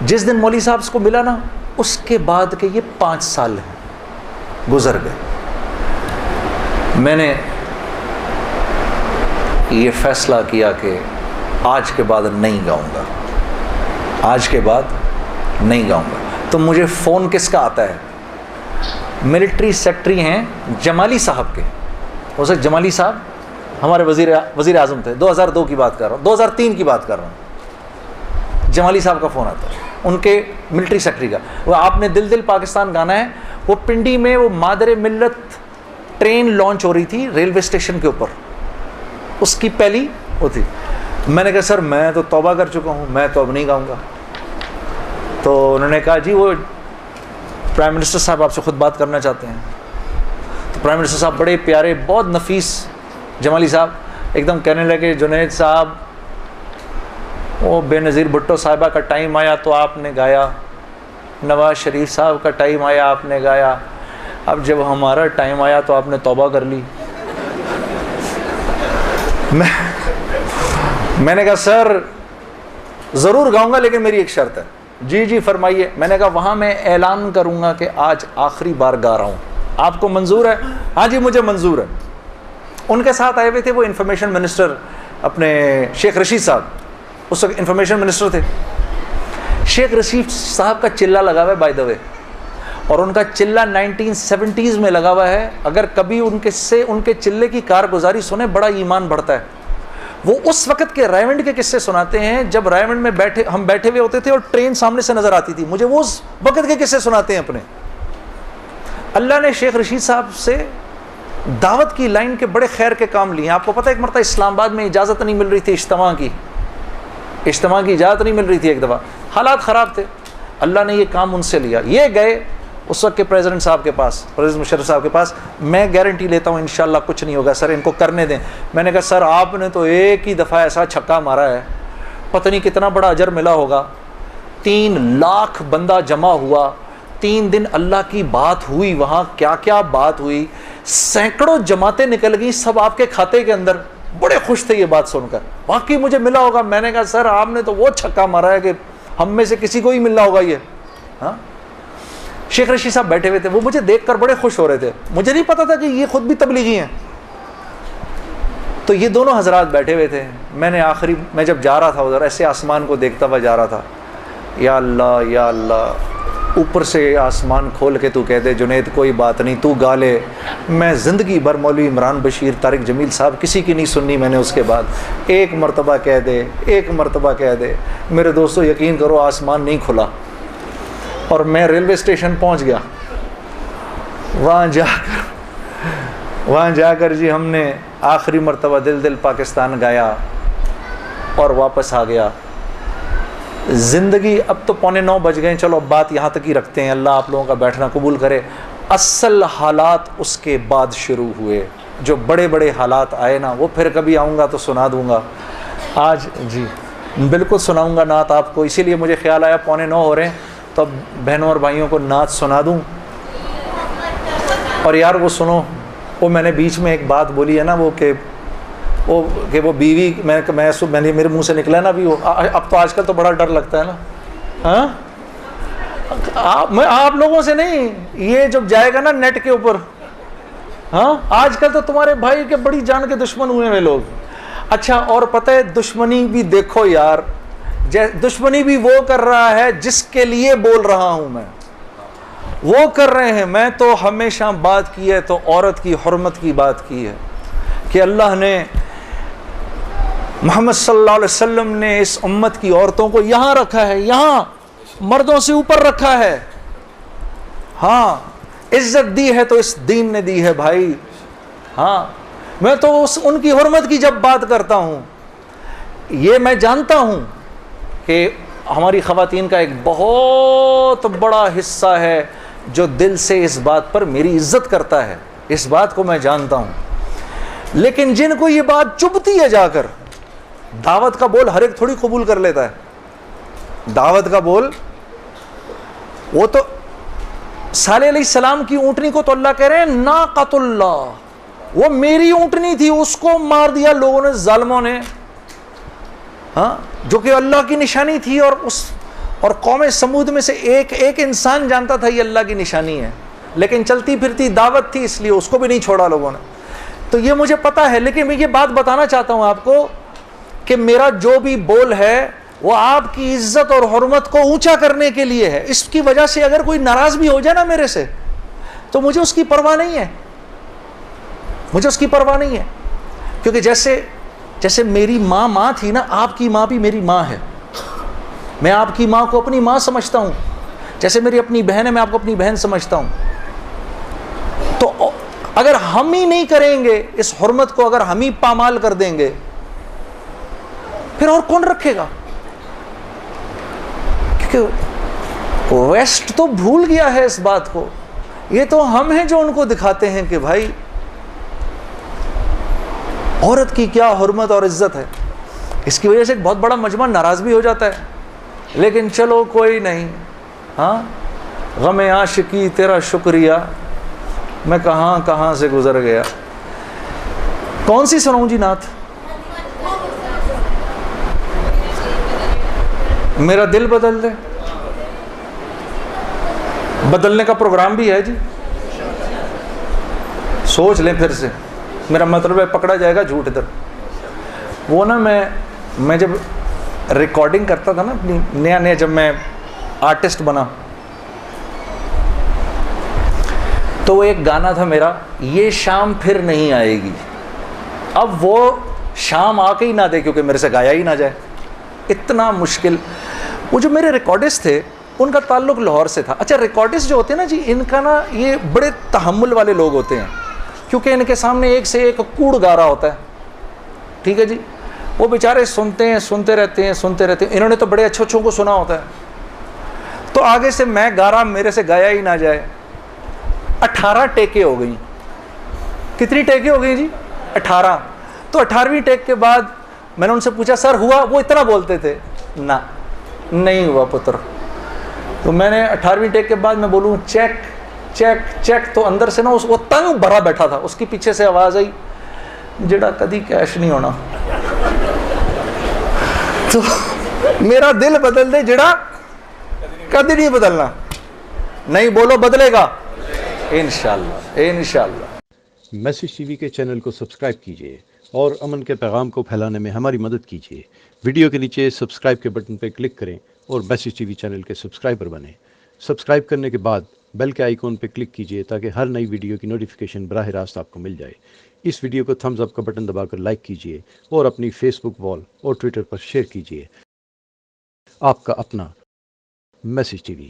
جس دن مولوی صاحب کو ملا نا، اس کے بعد کہ یہ 5 سال ہیں گزر گئے، میں نے یہ فیصلہ کیا کہ آج کے بعد نہیں گاؤں گا، آج کے بعد نہیں گاؤں گا. تو مجھے فون کس کا آتا ہے؟ ملٹری سیکٹری ہیں جمالی صاحب کے. ہو سکتا جمالی صاحب ہمارے وزیر اعظم تھے، 2002 کی بات کر رہا ہوں، 2003 کی بات کر رہا ہوں. جمالی صاحب کا فون آتا ہے، ان کے ملٹری سیکٹری کا. وہ آپ نے دل دل پاکستان گانا ہے، وہ پنڈی میں وہ مادر ملت ٹرین لانچ ہو رہی تھی ریلوے اسٹیشن کے اوپر، اس کی پہلی وہ تھی. میں نے کہا سر میں تو توبہ کر چکا ہوں، میں تو اب نہیں گاؤں گا. تو انہوں نے کہا جی وہ پرائم منسٹر صاحب آپ سے خود بات کرنا چاہتے ہیں. تو پرائم منسٹر صاحب بڑے پیارے، بہت نفیس جمالی صاحب ایک دم کہنے لگے جنید صاحب وہ بے نظیر بھٹو صاحبہ کا ٹائم آیا تو آپ نے گایا، نواز شریف صاحب کا ٹائم آیا آپ نے گایا، اب جب ہمارا ٹائم آیا تو آپ نے توبہ کر لی. میں نے کہا سر ضرور گاؤں گا لیکن میری ایک شرط ہے. جی جی فرمائیے. میں نے کہا وہاں میں اعلان کروں گا کہ آج آخری بار گا رہا ہوں، آپ کو منظور ہے؟ ہاں جی مجھے منظور ہے. ان کے ساتھ آئے ہوئے تھے وہ انفارمیشن منسٹر اپنے شیخ رشید صاحب، اس وقت انفارمیشن منسٹر تھے. شیخ رشید صاحب کا چلہ لگا ہوا ہے بائی دا وے، اور ان کا چلہ 1970s میں لگا ہوا ہے. اگر کبھی ان کے چلے کی کارگزاری سنیں بڑا ایمان بڑھتا ہے. وہ اس وقت کے رائے ونڈ کے قصے سناتے ہیں جب رائے ونڈ میں ہم بیٹھے ہوئے ہوتے تھے اور ٹرین سامنے سے نظر آتی تھی. مجھے وہ اس وقت کے قصے سناتے ہیں اپنے. اللہ نے شیخ رشید صاحب سے دعوت کی لائن کے بڑے خیر کے کام لیے. آپ کو پتہ ہے ایک مرتبہ اسلام آباد میں اجازت نہیں مل رہی تھی اجتماع کی اجازت نہیں مل رہی تھی. ایک دفعہ حالات خراب تھے، اللہ نے یہ کام ان سے لیا. یہ گئے اس وقت کے پریزیڈنٹ صاحب کے پاس، پریزیڈنٹ مشرف صاحب کے پاس. میں گارنٹی لیتا ہوں انشاءاللہ کچھ نہیں ہوگا سر، ان کو کرنے دیں. میں نے کہا سر آپ نے تو ایک ہی دفعہ ایسا چھکا مارا ہے، پتہ نہیں کتنا بڑا اجر ملا ہوگا. 3 لاکھ بندہ جمع ہوا، 3 دن اللہ کی بات ہوئی، وہاں کیا کیا بات ہوئی، سینکڑوں جماعتیں نکل گئی سب آپ کے کھاتے کے اندر. بڑے خوش تھے یہ بات سن کر، واقعی مجھے ملا ہوگا. میں نے کہا سر آپ نے تو وہ چھکا مارا ہے کہ ہم میں سے کسی کو ہی ملنا ہوگا یہ. ہاں شیخ رشید صاحب بیٹھے ہوئے تھے، وہ مجھے دیکھ کر بڑے خوش ہو رہے تھے. مجھے نہیں پتا تھا کہ یہ خود بھی تبلیغی ہیں. تو یہ دونوں حضرات بیٹھے ہوئے تھے. میں جب جا رہا تھا ادھر ایسے آسمان کو دیکھتا ہوا جا رہا تھا. یا اللہ اوپر سے آسمان کھول کے تو کہہ دے جنید کوئی بات نہیں تو گا لے. میں زندگی بھر مولوی عمران بشیر، طارق جمیل صاحب کسی کی نہیں سننی میں نے. اس کے بعد ایک مرتبہ کہہ دے. میرے دوستو یقین کرو آسمان نہیں کھلا اور میں ریلوے اسٹیشن پہنچ گیا. وہاں جا کر جی ہم نے آخری مرتبہ دل دل پاکستان گایا اور واپس آ گیا. زندگی اب تو 8:45 بج گئے، چلو اب بات یہاں تک ہی رکھتے ہیں، اللہ آپ لوگوں کا بیٹھنا قبول کرے. اصل حالات اس کے بعد شروع ہوئے، جو بڑے بڑے حالات آئے نا وہ پھر کبھی آؤں گا تو سنا دوں گا. آج جی بالکل سناؤں گا نعت آپ کو. اسی لیے مجھے خیال آیا 8:45 ہو رہے ہیں تو اب بہنوں اور بھائیوں کو نعت سنا دوں. اور یار وہ سنو، وہ میں نے بیچ میں ایک بات بولی ہے نا وہ کہ وہ بیوی میرے منہ سے نکلا ہے نا ابھی وہ. اب تو آج کل تو بڑا ڈر لگتا ہے نا. ہاں میں آپ لوگوں سے نہیں، یہ جب جائے گا نا نیٹ کے اوپر. ہاں آج کل تو تمہارے بھائی کے بڑی جان کے دشمن ہوئے ہیں لوگ. اچھا اور پتہ ہے دشمنی بھی دیکھو یار، دشمنی بھی وہ کر رہا ہے جس کے لیے بول رہا ہوں میں، وہ کر رہے ہیں. میں تو ہمیشہ بات کی ہے تو عورت کی حرمت کی بات کی ہے کہ اللہ نے محمد صلی اللہ علیہ وسلم نے اس امت کی عورتوں کو یہاں رکھا ہے، یہاں مردوں سے اوپر رکھا ہے. ہاں عزت دی ہے تو اس دین نے دی ہے بھائی. ہاں میں تو ان کی حرمت کی جب بات کرتا ہوں، یہ میں جانتا ہوں کہ ہماری خواتین کا ایک بہت بڑا حصہ ہے جو دل سے اس بات پر میری عزت کرتا ہے، اس بات کو میں جانتا ہوں. لیکن جن کو یہ بات چبھتی ہے جا کر، دعوت کا بول ہر ایک تھوڑی قبول کر لیتا ہے. دعوت کا بول. وہ تو صالح علیہ السلام کی اونٹنی کو تو اللہ کہہ رہے ہیں ناقۃ اللہ, وہ میری اونٹنی تھی, اس کو مار دیا لوگوں نے, ظالموں نے, ہاں, جو کہ اللہ کی نشانی تھی. اور قوم سمود میں سے ایک انسان جانتا تھا یہ اللہ کی نشانی ہے, لیکن چلتی پھرتی دعوت تھی, اس لیے اس کو بھی نہیں چھوڑا لوگوں نے. تو یہ مجھے پتا ہے, لیکن میں یہ بات بتانا چاہتا ہوں آپ کو کہ میرا جو بھی بول ہے وہ آپ کی عزت اور حرمت کو اونچا کرنے کے لیے ہے. اس کی وجہ سے اگر کوئی ناراض بھی ہو جائے نا میرے سے, تو مجھے اس کی پرواہ نہیں ہے, مجھے اس کی پرواہ نہیں ہے. کیونکہ جیسے میری ماں تھی نا, آپ کی ماں بھی میری ماں ہے. میں آپ کی ماں کو اپنی ماں سمجھتا ہوں, جیسے میری اپنی بہن ہے میں آپ کو اپنی بہن سمجھتا ہوں. تو اگر ہم ہی نہیں کریں گے اس حرمت کو, اگر ہم ہی پامال کر دیں گے, پھر اور کون رکھے گا؟ کیونکہ ویسٹ تو بھول گیا ہے اس بات کو. یہ تو ہم ہیں جو ان کو دکھاتے ہیں کہ بھائی عورت کی کیا حرمت اور عزت ہے. اس کی وجہ سے ایک بہت بڑا مجمع ناراض بھی ہو جاتا ہے, لیکن چلو کوئی نہیں. ہاں, غم عاشقی تیرا شکریہ, میں کہاں سے گزر گیا. کون سی سناؤں جی نعت؟ میرا دل بدل دے. بدلنے کا پروگرام بھی ہے جی, سوچ لیں پھر سے. میرا مطلب ہے پکڑا جائے گا جھوٹ ادھر. وہ نا میں جب ریکارڈنگ کرتا تھا نا اپنی, نیا جب میں آرٹسٹ بنا, تو وہ ایک گانا تھا میرا, یہ شام پھر نہیں آئے گی. اب وہ شام آ کے ہی نہ دے کیونکہ میرے سے گایا ہی نہ جائے, اتنا مشکل. وہ جو میرے ریکارڈسٹ تھے ان کا تعلق لاہور سے تھا. اچھا, ریکارڈسٹ جو ہوتے ہیں نا جی, ان کا نا یہ بڑے تحمل والے لوگ ہوتے ہیں, کیونکہ ان کے سامنے ایک سے ایک کوڑ گا رہا ہوتا ہے. ٹھیک ہے جی, وہ بیچارے سنتے رہتے ہیں. انہوں نے تو بڑے اچھوں کو سنا ہوتا ہے. تو آگے سے میں گا رہا, میرے سے گایا ہی نہ جائے. 18 ٹیکیں ہو گئیں. کتنی ٹیکیں ہو گئی جی؟ 18. تو 18ویں ٹیک کے بعد میں نے ان سے پوچھا سر ہوا؟ وہ اتنا بولتے تھے, نہ نہیں ہوا پتر. تو میں نے 18ویں ٹیک کے بعد میں بولوں چیک, تو اندر سے نا وہ تنگ بھرا بیٹھا تھا, اس کی پیچھے سے آواز آئی, جڑا کدی کیش نہیں ہونا. تو میرا دل بدل دے, جڑا کدی نہیں بدلنا. نہیں بولو بدلے گا انشاءاللہ. میسج ٹی وی کے چینل کو سبسکرائب کیجیے اور امن کے پیغام کو پھیلانے میں ہماری مدد کیجیے. ویڈیو کے نیچے سبسکرائب کے بٹن پر کلک کریں اور میسج ٹی وی چینل کے سبسکرائبر بنیں. سبسکرائب کرنے کے بعد بیل کے آئیکن پہ کلک کیجیے تاکہ ہر نئی ویڈیو کی نوٹیفیکیشن براہ راست آپ کو مل جائے. اس ویڈیو کو تھمز اپ کا بٹن دبا کر لائک کیجیے اور اپنی فیس بک وال اور ٹویٹر پر شیئر کیجیے. آپ کا اپنا میسج ٹی وی.